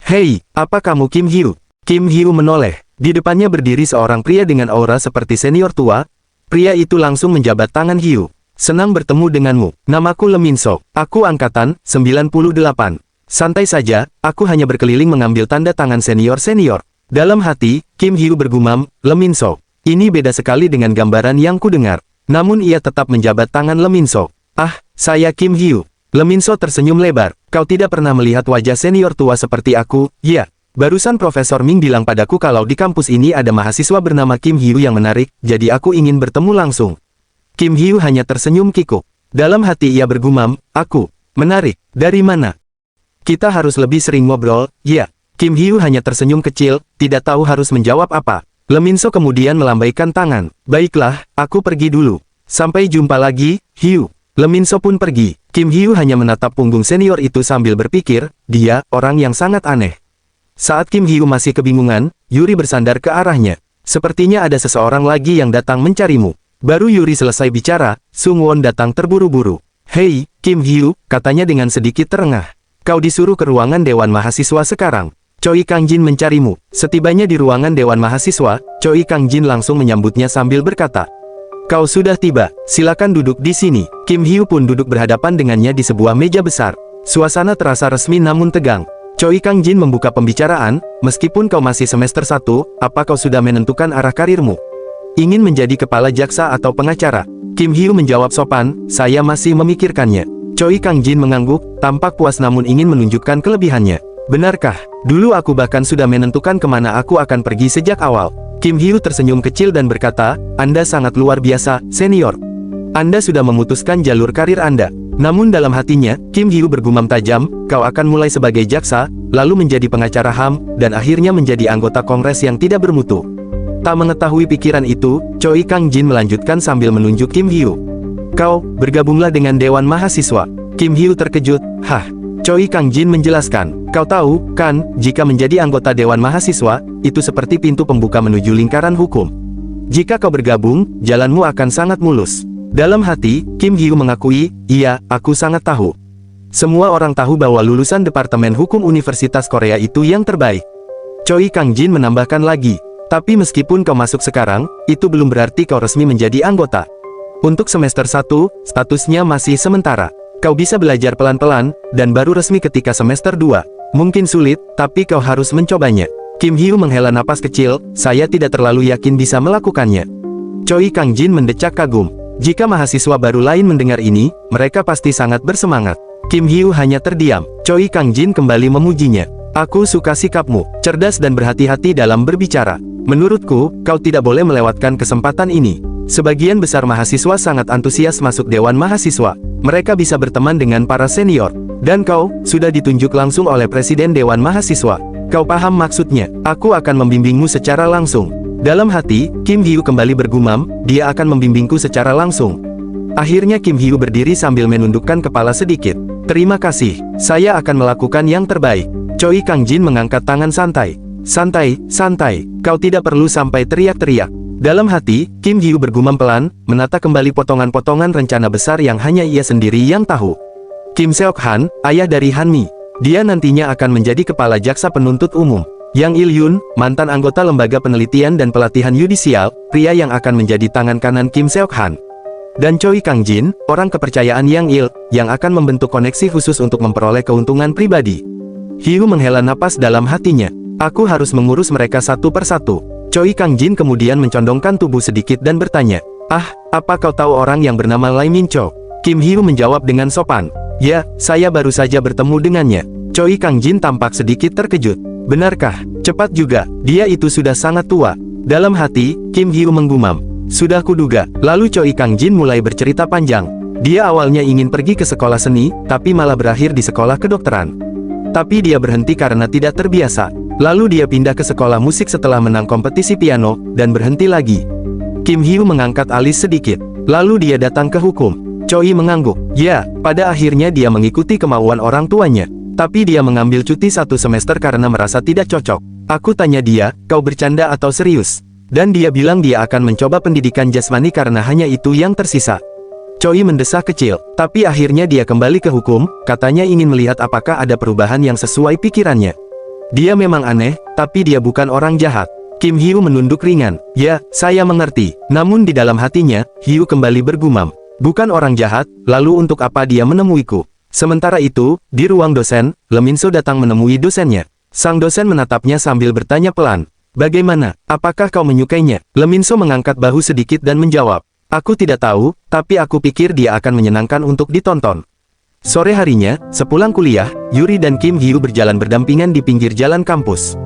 Hei, apa kamu Kim Hyu? Kim Hyu menoleh. Di depannya berdiri seorang pria dengan aura seperti senior tua. Pria itu langsung menjabat tangan Hyu. Senang bertemu denganmu. Namaku Lee Min-sok. Aku angkatan 98. Santai saja, aku hanya berkeliling mengambil tanda tangan senior-senior. Dalam hati, Kim Hyu bergumam, Lee Min-sok. Ini beda sekali dengan gambaran yang kudengar. Namun ia tetap menjabat tangan Lee Min-sok. Ah, saya Kim Hyu. Lee Min-sok tersenyum lebar. Kau tidak pernah melihat wajah senior tua seperti aku, ya? Barusan Profesor Ming bilang padaku kalau di kampus ini ada mahasiswa bernama Kim Hyu yang menarik, jadi aku ingin bertemu langsung. Kim Hyu hanya tersenyum kikuk. Dalam hati ia bergumam, aku, menarik, dari mana? Kita harus lebih sering ngobrol, ya? Kim Hyu hanya tersenyum kecil, tidak tahu harus menjawab apa. Lee Min-sok kemudian melambaikan tangan. Baiklah, aku pergi dulu. Sampai jumpa lagi, Hyu. Lee Min-sok pun pergi. Kim Hyu hanya menatap punggung senior itu sambil berpikir, dia, orang yang sangat aneh. Saat Kim Hyu masih kebingungan, Yuri bersandar ke arahnya. Sepertinya ada seseorang lagi yang datang mencarimu. Baru Yuri selesai bicara, Sung Won datang terburu-buru. Hei, Kim Hyu, katanya dengan sedikit terengah. Kau disuruh ke ruangan Dewan Mahasiswa sekarang. Choi Kang-jin mencarimu. Setibanya di ruangan Dewan Mahasiswa, Choi Kang-jin langsung menyambutnya sambil berkata, kau sudah tiba, silakan duduk di sini. Kim Hyu pun duduk berhadapan dengannya di sebuah meja besar. Suasana terasa resmi namun tegang. Choi Kang-jin membuka pembicaraan, meskipun kau masih semester 1, apa kau sudah menentukan arah karirmu? Ingin menjadi kepala jaksa atau pengacara? Kim Hyu menjawab sopan, saya masih memikirkannya. Choi Kang-jin mengangguk, tampak puas namun ingin menunjukkan kelebihannya. Benarkah? Dulu aku bahkan sudah menentukan kemana aku akan pergi sejak awal. Kim Hyu tersenyum kecil dan berkata, Anda sangat luar biasa, senior. Anda sudah memutuskan jalur karir Anda. Namun dalam hatinya, Kim Hyu bergumam tajam, kau akan mulai sebagai jaksa, lalu menjadi pengacara HAM, dan akhirnya menjadi anggota kongres yang tidak bermutu. Tak mengetahui pikiran itu, Choi Kang-jin melanjutkan sambil menunjuk Kim Hyu. Kau, bergabunglah dengan Dewan Mahasiswa. Kim Hyu terkejut, hah? Choi Kang-jin menjelaskan, kau tahu, kan, jika menjadi anggota Dewan Mahasiswa, itu seperti pintu pembuka menuju lingkaran hukum. Jika kau bergabung, jalanmu akan sangat mulus. Dalam hati, Kim Hyu mengakui, iya, aku sangat tahu. Semua orang tahu bahwa lulusan Departemen Hukum Universitas Korea itu yang terbaik. Choi Kang-jin menambahkan lagi, tapi meskipun kau masuk sekarang, itu belum berarti kau resmi menjadi anggota. Untuk semester 1, statusnya masih sementara. Kau bisa belajar pelan-pelan, dan baru resmi ketika semester 2. Mungkin sulit, tapi kau harus mencobanya. Kim Hyu menghela napas kecil, saya tidak terlalu yakin bisa melakukannya. Choi Kang-jin mendecak kagum. Jika mahasiswa baru lain mendengar ini, mereka pasti sangat bersemangat. Kim Hyu hanya terdiam. Choi Kang-jin kembali memujinya. Aku suka sikapmu, cerdas dan berhati-hati dalam berbicara. Menurutku, kau tidak boleh melewatkan kesempatan ini. Sebagian besar mahasiswa sangat antusias masuk Dewan Mahasiswa. Mereka bisa berteman dengan para senior. Dan kau, sudah ditunjuk langsung oleh Presiden Dewan Mahasiswa. Kau paham maksudnya, aku akan membimbingmu secara langsung. Dalam hati, Kim Hyu kembali bergumam, dia akan membimbingku secara langsung. Akhirnya Kim Hyu berdiri sambil menundukkan kepala sedikit. Terima kasih, saya akan melakukan yang terbaik. Choi Kang-jin mengangkat tangan santai. Santai, santai, kau tidak perlu sampai teriak-teriak. Dalam hati, Kim Hyu bergumam pelan, menata kembali potongan-potongan rencana besar yang hanya ia sendiri yang tahu. Kim Seok-han, ayah dari Han Mi. Dia nantinya akan menjadi kepala jaksa penuntut umum. Yang Il-yun, mantan anggota lembaga penelitian dan pelatihan yudisial, pria yang akan menjadi tangan kanan Kim Seok-han. Dan Choi Kang-jin, orang kepercayaan Yang Il, yang akan membentuk koneksi khusus untuk memperoleh keuntungan pribadi. Hyu menghela napas dalam hatinya. Aku harus mengurus mereka satu persatu. Choi Kang-jin kemudian mencondongkan tubuh sedikit dan bertanya, ah, apa kau tahu orang yang bernama Lee Min-cho? Kim Hyu menjawab dengan sopan, ya, saya baru saja bertemu dengannya. Choi Kang-jin tampak sedikit terkejut. Benarkah? Cepat juga, dia itu sudah sangat tua. Dalam hati, Kim Hyu menggumam, sudah kuduga. Lalu Choi Kang-jin mulai bercerita panjang. Dia awalnya ingin pergi ke sekolah seni, tapi malah berakhir di sekolah kedokteran. Tapi dia berhenti karena tidak terbiasa. Lalu dia pindah ke sekolah musik setelah menang kompetisi piano, dan berhenti lagi. Kim Hyu mengangkat alis sedikit. Lalu dia datang ke hukum. Choi mengangguk. Ya, pada akhirnya dia mengikuti kemauan orang tuanya. Tapi dia mengambil cuti 1 semester karena merasa tidak cocok. Aku tanya dia, kau bercanda atau serius? Dan dia bilang dia akan mencoba pendidikan jasmani karena hanya itu yang tersisa. Choi mendesah kecil, tapi akhirnya dia kembali ke hukum, katanya ingin melihat apakah ada perubahan yang sesuai pikirannya. Dia memang aneh, tapi dia bukan orang jahat. Kim Hyu menunduk ringan. Ya, saya mengerti. Namun di dalam hatinya, Hyu kembali bergumam. Bukan orang jahat, lalu untuk apa dia menemuiku? Sementara itu, di ruang dosen, Leminso datang menemui dosennya. Sang dosen menatapnya sambil bertanya pelan. Bagaimana? Apakah kau menyukainya? Leminso mengangkat bahu sedikit dan menjawab. Aku tidak tahu, tapi aku pikir dia akan menyenangkan untuk ditonton. Sore harinya, sepulang kuliah, Yuri dan Kim Hyu berjalan berdampingan di pinggir jalan kampus.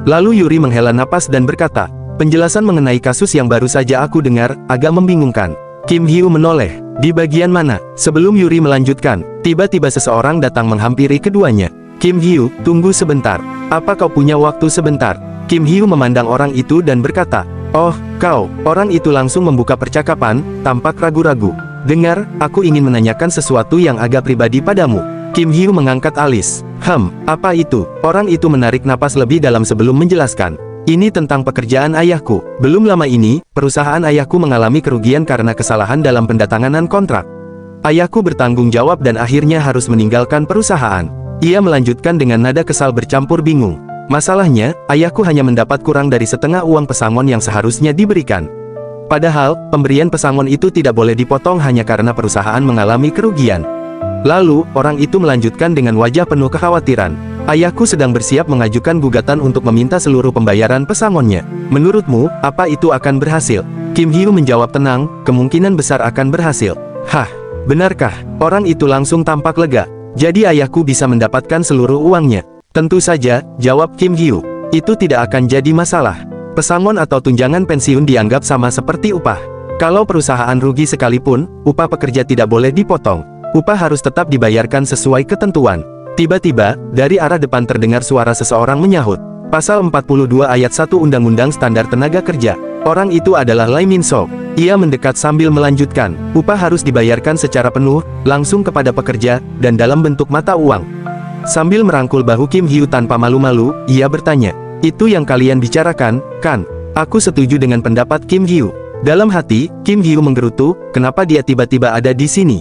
Lalu Yuri menghela napas dan berkata, penjelasan mengenai kasus yang baru saja aku dengar, agak membingungkan. Kim Hyu menoleh. Di bagian mana? Sebelum Yuri melanjutkan, tiba-tiba seseorang datang menghampiri keduanya. Kim Hyu, tunggu sebentar. Apa kau punya waktu sebentar? Kim Hyu memandang orang itu dan berkata, oh, kau. Orang itu langsung membuka percakapan, tampak ragu-ragu. Dengar, aku ingin menanyakan sesuatu yang agak pribadi padamu. Kim Hyu mengangkat alis. Apa itu? Orang itu menarik napas lebih dalam sebelum menjelaskan. Ini tentang pekerjaan ayahku. Belum lama ini, perusahaan ayahku mengalami kerugian karena kesalahan dalam pendatanganan kontrak. Ayahku bertanggung jawab dan akhirnya harus meninggalkan perusahaan. Ia melanjutkan dengan nada kesal bercampur bingung. Masalahnya, ayahku hanya mendapat kurang dari setengah uang pesangon yang seharusnya diberikan. Padahal, pemberian pesangon itu tidak boleh dipotong hanya karena perusahaan mengalami kerugian. Lalu, orang itu melanjutkan dengan wajah penuh kekhawatiran. Ayahku sedang bersiap mengajukan gugatan untuk meminta seluruh pembayaran pesangonnya. Menurutmu, apa itu akan berhasil? Kim Hyu menjawab tenang, kemungkinan besar akan berhasil. Hah, benarkah? Orang itu langsung tampak lega. Jadi ayahku bisa mendapatkan seluruh uangnya. Tentu saja, jawab Kim Hyu. Itu tidak akan jadi masalah. Pesangon atau tunjangan pensiun dianggap sama seperti upah. Kalau perusahaan rugi sekalipun, upah pekerja tidak boleh dipotong. Upah harus tetap dibayarkan sesuai ketentuan. Tiba-tiba, dari arah depan terdengar suara seseorang menyahut. Pasal 42 ayat 1 Undang-Undang Standar Tenaga Kerja. Orang itu adalah Lee Min-so. Ia mendekat sambil melanjutkan. Upah harus dibayarkan secara penuh, langsung kepada pekerja, dan dalam bentuk mata uang. Sambil merangkul bahu Kim Hyu tanpa malu-malu, ia bertanya, itu yang kalian bicarakan, kan? Aku setuju dengan pendapat Kim Hyu. Dalam hati, Kim Hyu menggerutu, kenapa dia tiba-tiba ada di sini?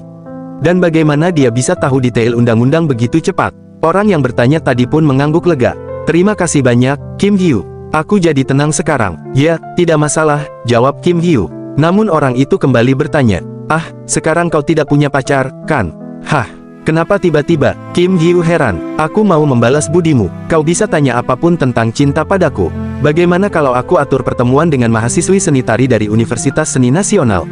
Dan bagaimana dia bisa tahu detail undang-undang begitu cepat? Orang yang bertanya tadi pun mengangguk lega. Terima kasih banyak, Kim Hyu. Aku jadi tenang sekarang. Ya, tidak masalah, jawab Kim Hyu. Namun orang itu kembali bertanya, sekarang kau tidak punya pacar, kan? Hah? Kenapa tiba-tiba? Kim Hyu heran. Aku mau membalas budimu. Kau bisa tanya apapun tentang cinta padaku. Bagaimana kalau aku atur pertemuan dengan mahasiswi seni tari dari Universitas Seni Nasional?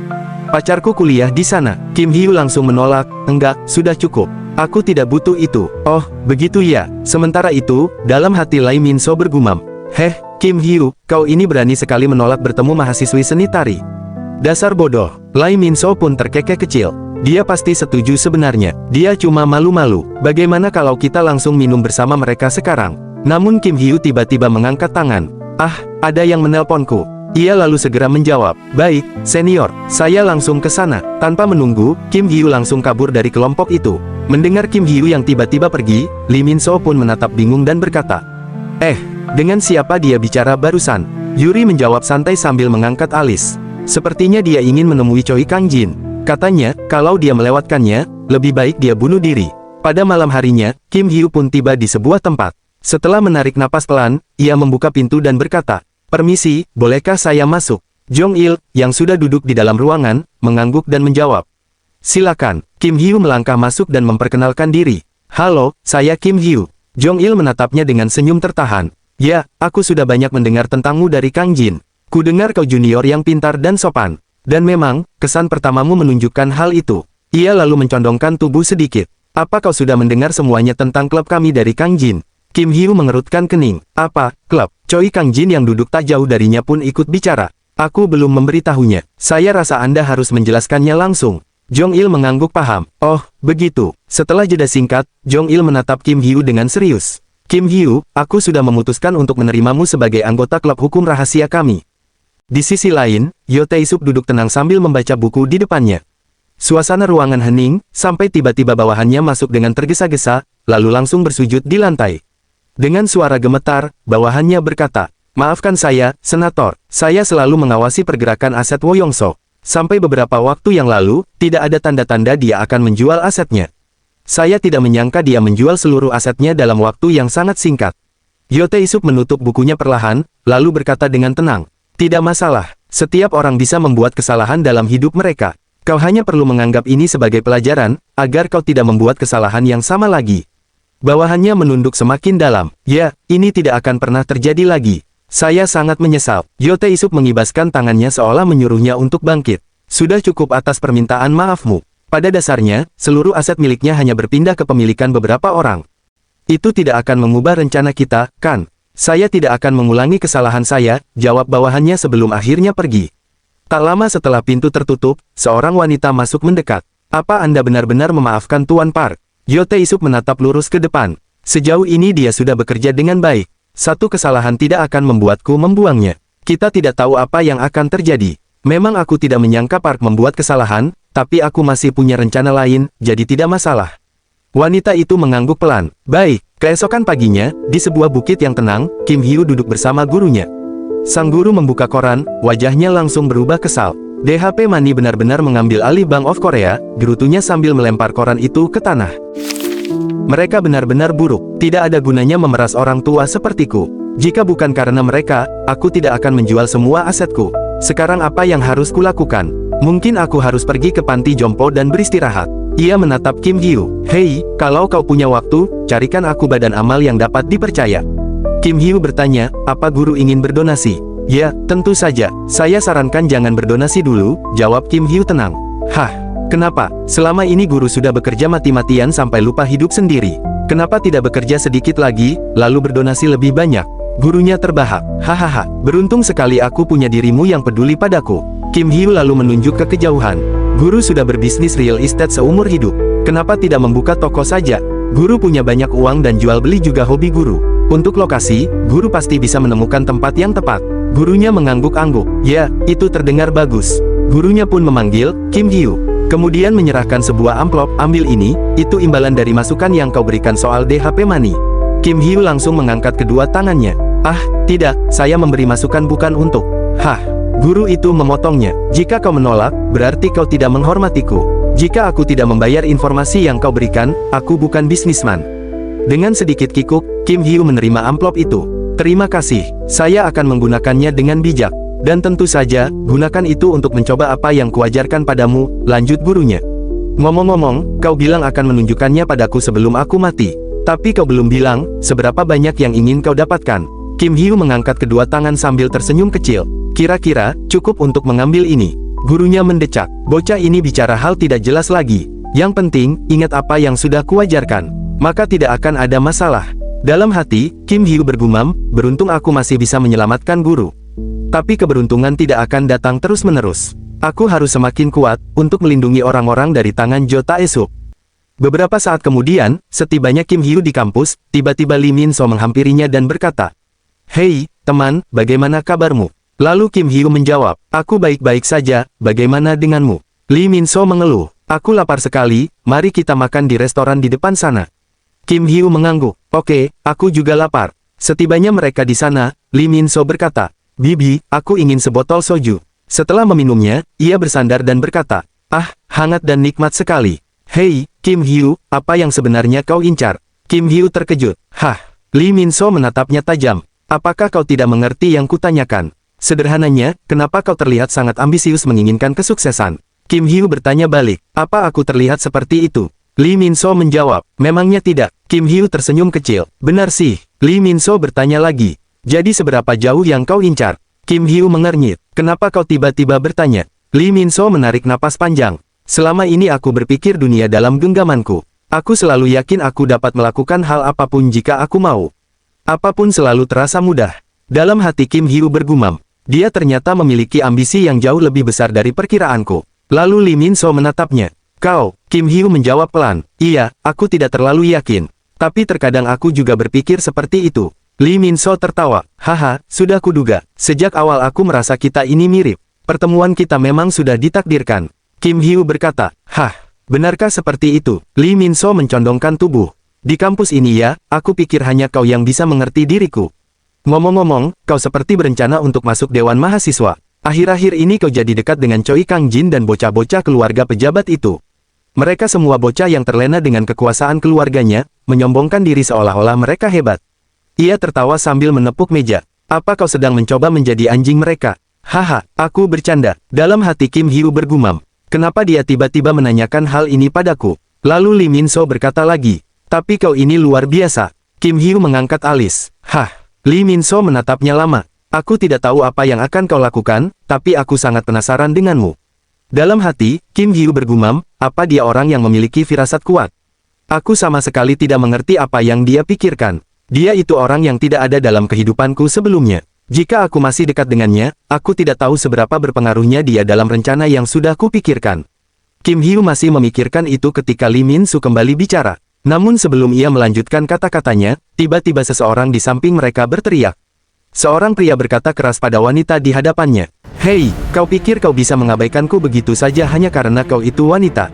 Pacarku kuliah di sana. Kim Hyu langsung menolak. Enggak, sudah cukup. Aku tidak butuh itu. Oh, begitu ya. Sementara itu, dalam hati Lee Min-so bergumam. Heh, Kim Hyu, kau ini berani sekali menolak bertemu mahasiswi seni tari. Dasar bodoh. Lee Min-so pun terkekeh kecil. Dia pasti setuju sebenarnya. Dia cuma malu-malu. Bagaimana kalau kita langsung minum bersama mereka sekarang? Namun Kim Hyu tiba-tiba mengangkat tangan. Ada yang menelponku. Ia lalu segera menjawab. Baik, senior, saya langsung ke sana. Tanpa menunggu, Kim Hyu langsung kabur dari kelompok itu. Mendengar Kim Hyu yang tiba-tiba pergi, Lee Min-so pun menatap bingung dan berkata, dengan siapa dia bicara barusan? Yuri menjawab santai sambil mengangkat alis. Sepertinya dia ingin menemui Choi Kang-jin. Katanya, kalau dia melewatkannya, lebih baik dia bunuh diri. Pada malam harinya, Kim Hyu pun tiba di sebuah tempat. Setelah menarik napas pelan, ia membuka pintu dan berkata, permisi, bolehkah saya masuk? Jong Il, yang sudah duduk di dalam ruangan, mengangguk dan menjawab. Silakan. Kim Hyu melangkah masuk dan memperkenalkan diri. Halo, saya Kim Hyu. Jong Il menatapnya dengan senyum tertahan. Ya, aku sudah banyak mendengar tentangmu dari Kang Jin. Ku dengar kau junior yang pintar dan sopan. Dan memang, kesan pertamamu menunjukkan hal itu. Ia lalu mencondongkan tubuh sedikit. Apa kau sudah mendengar semuanya tentang klub kami dari Kang Jin? Kim Hyu mengerutkan kening. Apa, klub? Choi Kang Jin yang duduk tak jauh darinya pun ikut bicara. Aku belum memberitahunya. Saya rasa Anda harus menjelaskannya langsung. Jong Il mengangguk paham. Oh, begitu. Setelah jeda singkat, Jong Il menatap Kim Hyu dengan serius. Kim Hyu, aku sudah memutuskan untuk menerimamu sebagai anggota klub hukum rahasia kami. Di sisi lain, Yo Tae-suk duduk tenang sambil membaca buku di depannya. Suasana ruangan hening, sampai tiba-tiba bawahannya masuk dengan tergesa-gesa, lalu langsung bersujud di lantai. Dengan suara gemetar, bawahannya berkata, maafkan saya, Senator, saya selalu mengawasi pergerakan aset Woyongso. Sampai beberapa waktu yang lalu, tidak ada tanda-tanda dia akan menjual asetnya. Saya tidak menyangka dia menjual seluruh asetnya dalam waktu yang sangat singkat. Yo Tae-suk menutup bukunya perlahan, lalu berkata dengan tenang, "Tidak masalah, setiap orang bisa membuat kesalahan dalam hidup mereka. Kau hanya perlu menganggap ini sebagai pelajaran, agar kau tidak membuat kesalahan yang sama lagi." Bawahannya menunduk semakin dalam. "Ya, ini tidak akan pernah terjadi lagi. Saya sangat menyesal." Yo Tae-suk mengibaskan tangannya seolah menyuruhnya untuk bangkit. "Sudah cukup atas permintaan maafmu. Pada dasarnya, seluruh aset miliknya hanya berpindah ke pemilikan beberapa orang. Itu tidak akan mengubah rencana kita, kan? Saya tidak akan mengulangi kesalahan saya," jawab bawahannya sebelum akhirnya pergi. Tak lama setelah pintu tertutup, seorang wanita masuk mendekat. "Apa Anda benar-benar memaafkan Tuan Park?" Yo Tae-suk menatap lurus ke depan. Sejauh ini dia sudah bekerja dengan baik. Satu kesalahan tidak akan membuatku membuangnya. Kita tidak tahu apa yang akan terjadi. Memang aku tidak menyangka Park membuat kesalahan, tapi aku masih punya rencana lain, jadi tidak masalah. Wanita itu mengangguk pelan. Baik, keesokan paginya, di sebuah bukit yang tenang, Kim Hyu duduk bersama gurunya. Sang guru membuka koran, wajahnya langsung berubah kesal. DHP Money benar-benar mengambil alih Bank of Korea, gerutunya sambil melempar koran itu ke tanah. Mereka benar-benar buruk, tidak ada gunanya memeras orang tua sepertiku. Jika bukan karena mereka, aku tidak akan menjual semua asetku. Sekarang apa yang harus kulakukan? Mungkin aku harus pergi ke panti jompo dan beristirahat. Ia menatap Kim Hyu. Hei, kalau kau punya waktu, carikan aku badan amal yang dapat dipercaya. Kim Hyu bertanya, apa guru ingin berdonasi? Ya, tentu saja. Saya sarankan jangan berdonasi dulu, jawab Kim Hyu tenang. Hah, kenapa? Selama ini guru sudah bekerja mati-matian sampai lupa hidup sendiri. Kenapa tidak bekerja sedikit lagi, lalu berdonasi lebih banyak? Gurunya terbahak. Hahaha, beruntung sekali aku punya dirimu yang peduli padaku. Kim Hyu lalu menunjuk ke kejauhan. Guru sudah berbisnis real estate seumur hidup. Kenapa tidak membuka toko saja? Guru punya banyak uang dan jual beli juga hobi guru. Untuk lokasi, guru pasti bisa menemukan tempat yang tepat. Gurunya mengangguk-angguk. Ya, itu terdengar bagus. Gurunya pun memanggil Kim Hyu. Kemudian menyerahkan sebuah amplop. Ambil ini, itu imbalan dari masukan yang kau berikan soal DHP Money. Kim Hyu langsung mengangkat kedua tangannya. Ah, tidak, saya memberi masukan bukan untuk. Hah. Guru itu memotongnya. Jika kau menolak, berarti kau tidak menghormatiku. Jika aku tidak membayar informasi yang kau berikan, aku bukan bisnisman. Dengan sedikit kikuk, Kim Hyu menerima amplop itu. Terima kasih, saya akan menggunakannya dengan bijak. Dan tentu saja, gunakan itu untuk mencoba apa yang kuajarkan padamu, lanjut gurunya. Ngomong-ngomong, kau bilang akan menunjukkannya padaku sebelum aku mati. Tapi kau belum bilang, seberapa banyak yang ingin kau dapatkan. Kim Hyu mengangkat kedua tangan sambil tersenyum kecil. Kira-kira, cukup untuk mengambil ini. Gurunya mendecak. Bocah ini bicara hal tidak jelas lagi. Yang penting, ingat apa yang sudah kuajarkan. Maka tidak akan ada masalah. Dalam hati, Kim Hyu bergumam, beruntung aku masih bisa menyelamatkan guru. Tapi keberuntungan tidak akan datang terus-menerus. Aku harus semakin kuat, untuk melindungi orang-orang dari tangan Jo Tae-suk. Beberapa saat kemudian, setibanya Kim Hyu di kampus, tiba-tiba Lee Min-so menghampirinya dan berkata, Hei, teman, bagaimana kabarmu? Lalu Kim Hyu menjawab, aku baik-baik saja, bagaimana denganmu? Lee Min-so mengeluh, aku lapar sekali, mari kita makan di restoran di depan sana. Kim Hyu mengangguk, oke, aku juga lapar. Setibanya mereka di sana, Lee Min-so berkata, Bibi, aku ingin sebotol soju. Setelah meminumnya, ia bersandar dan berkata, ah, hangat dan nikmat sekali. Hei, Kim Hyu, apa yang sebenarnya kau incar? Kim Hyu terkejut, hah, Lee Min-so menatapnya tajam. Apakah kau tidak mengerti yang kutanyakan? Sederhananya, kenapa kau terlihat sangat ambisius menginginkan kesuksesan? Kim Hyu bertanya balik, apa aku terlihat seperti itu? Lee Min-so menjawab, memangnya tidak. Kim Hyu tersenyum kecil, benar sih. Lee Min-so bertanya lagi, jadi seberapa jauh yang kau incar? Kim Hyu mengernyit, kenapa kau tiba-tiba bertanya? Lee Min-so menarik napas panjang. Selama ini aku berpikir dunia dalam genggamanku. Aku selalu yakin aku dapat melakukan hal apapun jika aku mau. Apapun selalu terasa mudah. Dalam hati Kim Hyu bergumam, dia ternyata memiliki ambisi yang jauh lebih besar dari perkiraanku. Lalu Lee Min-so menatapnya. Kau, Kim Hyu menjawab pelan, iya, aku tidak terlalu yakin. Tapi terkadang aku juga berpikir seperti itu. Lee Min-so tertawa, haha, sudah kuduga. Sejak awal aku merasa kita ini mirip. Pertemuan kita memang sudah ditakdirkan. Kim Hyu berkata, hah, benarkah seperti itu? Lee Min-so mencondongkan tubuh. Di kampus ini ya, aku pikir hanya kau yang bisa mengerti diriku. Ngomong-ngomong, kau seperti berencana untuk masuk Dewan Mahasiswa. Akhir-akhir ini kau jadi dekat dengan Choi Kang Jin dan bocah-bocah keluarga pejabat itu. Mereka semua bocah yang terlena dengan kekuasaan keluarganya, menyombongkan diri seolah-olah mereka hebat. Ia tertawa sambil menepuk meja. Apa kau sedang mencoba menjadi anjing mereka? Haha, aku bercanda. Dalam hati Kim Hyu bergumam. Kenapa dia tiba-tiba menanyakan hal ini padaku? Lalu Lee Min So berkata lagi. Tapi kau ini luar biasa. Kim Hyu mengangkat alis. Hah, Lee Min So menatapnya lama. Aku tidak tahu apa yang akan kau lakukan, tapi aku sangat penasaran denganmu. Dalam hati, Kim Hyu bergumam, apa dia orang yang memiliki firasat kuat? Aku sama sekali tidak mengerti apa yang dia pikirkan. Dia itu orang yang tidak ada dalam kehidupanku sebelumnya. Jika aku masih dekat dengannya, aku tidak tahu seberapa berpengaruhnya dia dalam rencana yang sudah kupikirkan. Kim Hyu masih memikirkan itu ketika Lee Min So kembali bicara. Namun sebelum ia melanjutkan kata-katanya, tiba-tiba seseorang di samping mereka berteriak. Seorang pria berkata keras pada wanita di hadapannya. Hei, kau pikir kau bisa mengabaikanku begitu saja hanya karena kau itu wanita?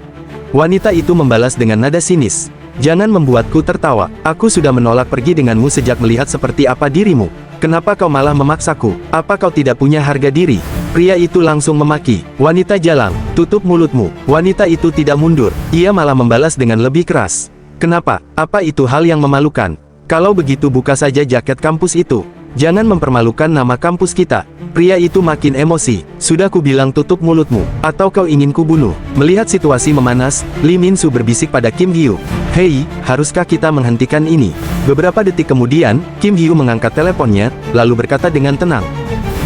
Wanita itu membalas dengan nada sinis. Jangan membuatku tertawa. Aku sudah menolak pergi denganmu sejak melihat seperti apa dirimu. Kenapa kau malah memaksaku? Apa kau tidak punya harga diri? Pria itu langsung memaki. Wanita jalang, tutup mulutmu. Wanita itu tidak mundur. Ia malah membalas dengan lebih keras. Kenapa? Apa itu hal yang memalukan? Kalau begitu buka saja jaket kampus itu. Jangan mempermalukan nama kampus kita. Pria itu makin emosi. Sudah kubilang tutup mulutmu. Atau kau ingin kubunuh? Melihat situasi memanas, Lee Min So berbisik pada Kim Hyu. Hei, haruskah kita menghentikan ini? Beberapa detik kemudian, Kim Hyu mengangkat teleponnya, lalu berkata dengan tenang.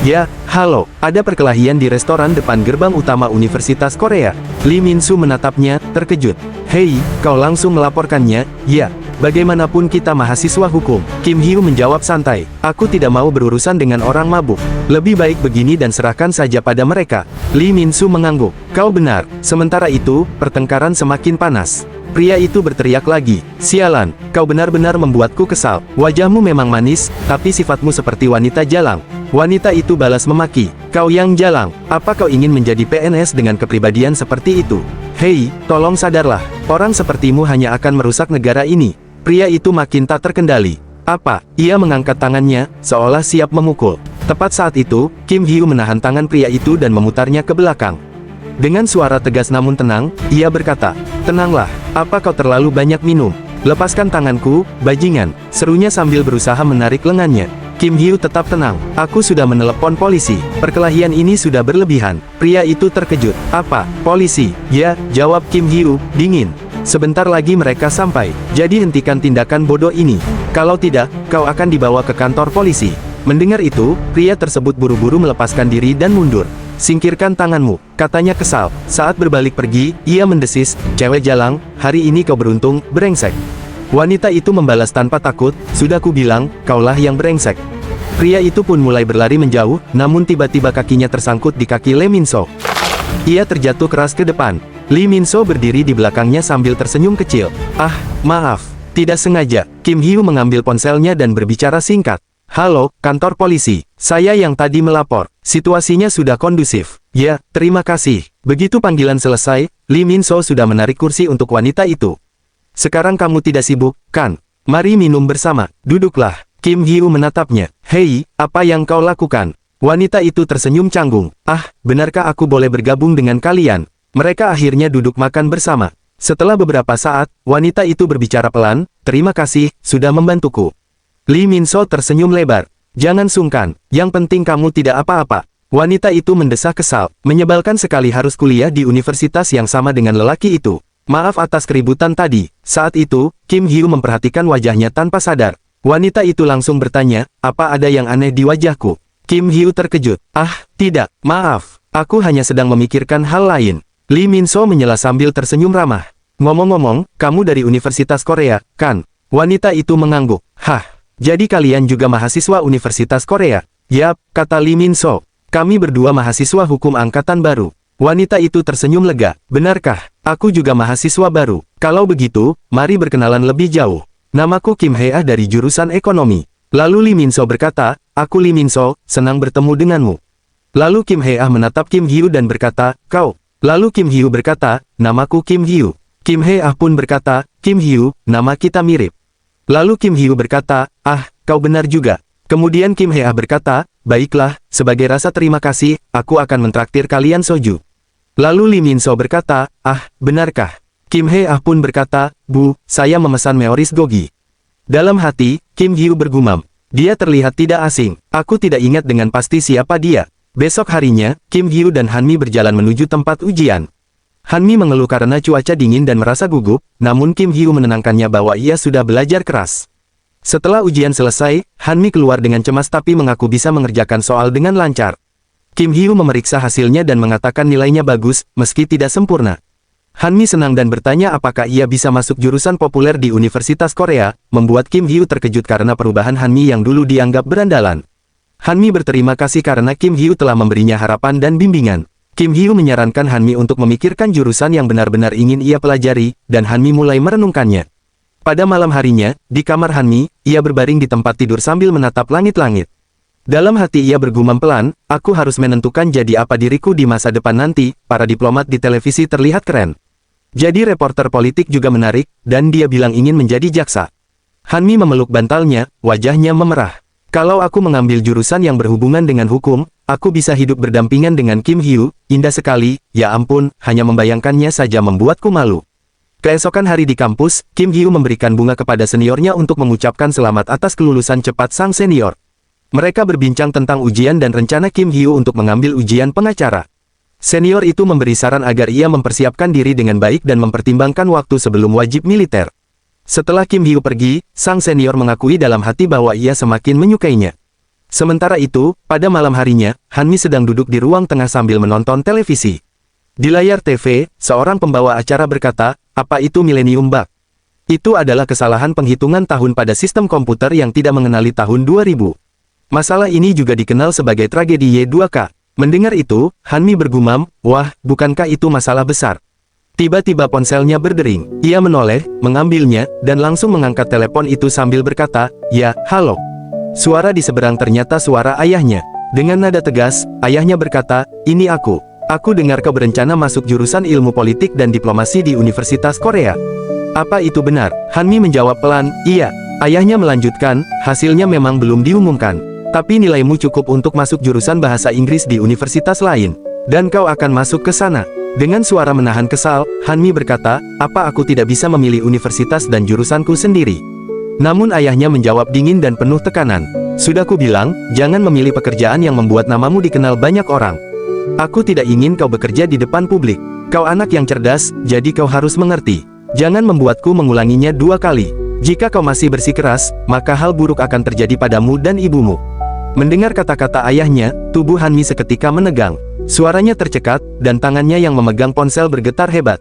Ya, halo, ada perkelahian di restoran depan gerbang utama Universitas Korea. Lee Min So menatapnya, terkejut. Hei, kau langsung melaporkannya? Ya. Bagaimanapun kita mahasiswa hukum. Kim Hyu menjawab santai. Aku tidak mau berurusan dengan orang mabuk. Lebih baik begini dan serahkan saja pada mereka. Lee Min So mengangguk. Kau benar. Sementara itu, pertengkaran semakin panas. Pria itu berteriak lagi. Sialan, kau benar-benar membuatku kesal. Wajahmu memang manis, tapi sifatmu seperti wanita jalang. Wanita itu balas memaki. Kau yang jalang, apa kau ingin menjadi PNS dengan kepribadian seperti itu? Hei, tolong sadarlah. Orang sepertimu hanya akan merusak negara ini. Pria itu makin tak terkendali. Apa? Ia mengangkat tangannya, seolah siap memukul. Tepat saat itu, Kim Hyu menahan tangan pria itu dan memutarnya ke belakang. Dengan suara tegas namun tenang, ia berkata, tenanglah, apa kau terlalu banyak minum? Lepaskan tanganku, bajingan, serunya sambil berusaha menarik lengannya. Kim Hyu tetap tenang. Aku sudah menelepon polisi. Perkelahian ini sudah berlebihan. Pria itu terkejut. Apa? Polisi? Ya, jawab Kim Hyu, dingin. Sebentar lagi mereka sampai. Jadi hentikan tindakan bodoh ini. Kalau tidak, kau akan dibawa ke kantor polisi. Mendengar itu, pria tersebut buru-buru melepaskan diri dan mundur. Singkirkan tanganmu, katanya kesal. Saat berbalik pergi, ia mendesis, cewek jalang, hari ini kau beruntung, brengsek. Wanita itu membalas tanpa takut, sudah kubilang, kaulah yang brengsek. Pria itu pun mulai berlari menjauh, namun tiba-tiba kakinya tersangkut di kaki Lee Min So. Ia terjatuh keras ke depan. Lee Min So berdiri di belakangnya sambil tersenyum kecil. Ah, maaf, tidak sengaja. Kim Hyu mengambil ponselnya dan berbicara singkat. Halo, kantor polisi. Saya yang tadi melapor. Situasinya sudah kondusif. Ya, terima kasih. Begitu panggilan selesai, Lee Min So sudah menarik kursi untuk wanita itu. Sekarang kamu tidak sibuk, kan? Mari minum bersama. Duduklah. Kim Hyu menatapnya. Hei, apa yang kau lakukan? Wanita itu tersenyum canggung. Ah, benarkah aku boleh bergabung dengan kalian? Mereka akhirnya duduk makan bersama. Setelah beberapa saat, wanita itu berbicara pelan, terima kasih, sudah membantuku. Lee Min So tersenyum lebar. Jangan sungkan, yang penting kamu tidak apa-apa. Wanita itu mendesah kesal, menyebalkan sekali harus kuliah di universitas yang sama dengan lelaki itu. Maaf atas keributan tadi. Saat itu, Kim Hyu memperhatikan wajahnya tanpa sadar. Wanita itu langsung bertanya, apa ada yang aneh di wajahku? Kim Hyu terkejut. Ah, tidak, maaf. Aku hanya sedang memikirkan hal lain. Lee Min So menyela sambil tersenyum ramah. Ngomong-ngomong, kamu dari Universitas Korea, kan? Wanita itu mengangguk. Hah, jadi kalian juga mahasiswa Universitas Korea? Yap, kata Lee Min So. Kami berdua mahasiswa hukum angkatan baru. Wanita itu tersenyum lega. Benarkah? Aku juga mahasiswa baru. Kalau begitu, mari berkenalan lebih jauh. Namaku Kim Hye dari jurusan ekonomi. Lalu Lee Min So berkata, aku Lee Min So, senang bertemu denganmu. Lalu Kim Hye menatap Kim Hyu dan berkata, kau. Lalu Kim Hyu berkata, namaku Kim Hyu. Kim Hye pun berkata, Kim Hyu, nama kita mirip. Lalu Kim Hyu berkata, ah, kau benar juga. Kemudian Kim Hee-ah berkata, "Baiklah, sebagai rasa terima kasih, aku akan mentraktir kalian soju." Lalu Lee Min-so berkata, "Ah, benarkah?" Kim Hee-ah pun berkata, "Bu, saya memesan Meoris Gogi." Dalam hati, Kim Hee-woo bergumam, "Dia terlihat tidak asing, aku tidak ingat dengan pasti siapa dia." Besok harinya, Kim Hee-woo dan Han-mi berjalan menuju tempat ujian. Han-mi mengeluh karena cuaca dingin dan merasa gugup, namun Kim Hee-woo menenangkannya bahwa ia sudah belajar keras. Setelah ujian selesai, Han-mi keluar dengan cemas tapi mengaku bisa mengerjakan soal dengan lancar. Kim Hee-woo memeriksa hasilnya dan mengatakan nilainya bagus, meski tidak sempurna. Han-mi senang dan bertanya apakah ia bisa masuk jurusan populer di Universitas Korea, membuat Kim Hee-woo terkejut karena perubahan Han-mi yang dulu dianggap berandalan. Han-mi berterima kasih karena Kim Hee-woo telah memberinya harapan dan bimbingan. Kim Hee-woo menyarankan Han-mi untuk memikirkan jurusan yang benar-benar ingin ia pelajari, dan Han-mi mulai merenungkannya. Pada malam harinya, di kamar Han-mi, ia berbaring di tempat tidur sambil menatap langit-langit. Dalam hati ia bergumam pelan, "Aku harus menentukan jadi apa diriku di masa depan nanti." Para diplomat di televisi terlihat keren. Jadi reporter politik juga menarik, dan dia bilang ingin menjadi jaksa. Han-mi memeluk bantalnya, wajahnya memerah. "Kalau aku mengambil jurusan yang berhubungan dengan hukum, aku bisa hidup berdampingan dengan Kim Hee-woo, indah sekali, ya ampun, hanya membayangkannya saja membuatku malu." Keesokan hari di kampus, Kim Hee-woo memberikan bunga kepada seniornya untuk mengucapkan selamat atas kelulusan cepat sang senior. Mereka berbincang tentang ujian dan rencana Kim Hee-woo untuk mengambil ujian pengacara. Senior itu memberi saran agar ia mempersiapkan diri dengan baik dan mempertimbangkan waktu sebelum wajib militer. Setelah Kim Hee-woo pergi, sang senior mengakui dalam hati bahwa ia semakin menyukainya. Sementara itu, pada malam harinya, Han-mi sedang duduk di ruang tengah sambil menonton televisi. Di layar TV, seorang pembawa acara berkata, "Apa itu Millennium Bug? Itu adalah kesalahan penghitungan tahun pada sistem komputer yang tidak mengenali tahun 2000. Masalah ini juga dikenal sebagai tragedi Y2K. Mendengar itu, Han-mi bergumam, "Wah, bukankah itu masalah besar?" Tiba-tiba ponselnya berdering. Ia menoleh, mengambilnya, dan langsung mengangkat telepon itu sambil berkata, "Ya, halo." Suara di seberang ternyata suara ayahnya. Dengan nada tegas, ayahnya berkata, "Ini aku. Aku dengar kau berencana masuk jurusan ilmu politik dan diplomasi di Universitas Korea. Apa itu benar?" Han-mi menjawab pelan, "Iya." Ayahnya melanjutkan, "Hasilnya memang belum diumumkan. Tapi nilaimu cukup untuk masuk jurusan bahasa Inggris di universitas lain. Dan kau akan masuk ke sana." Dengan suara menahan kesal, Han-mi berkata, "Apa aku tidak bisa memilih universitas dan jurusanku sendiri?" Namun ayahnya menjawab dingin dan penuh tekanan, "Sudah kubilang, jangan memilih pekerjaan yang membuat namamu dikenal banyak orang. Aku tidak ingin kau bekerja di depan publik. Kau anak yang cerdas, jadi kau harus mengerti. Jangan membuatku mengulanginya 2 kali. Jika kau masih bersikeras, maka hal buruk akan terjadi padamu dan ibumu." Mendengar kata-kata ayahnya, tubuh Han-mi seketika menegang. Suaranya tercekat, dan tangannya yang memegang ponsel bergetar hebat.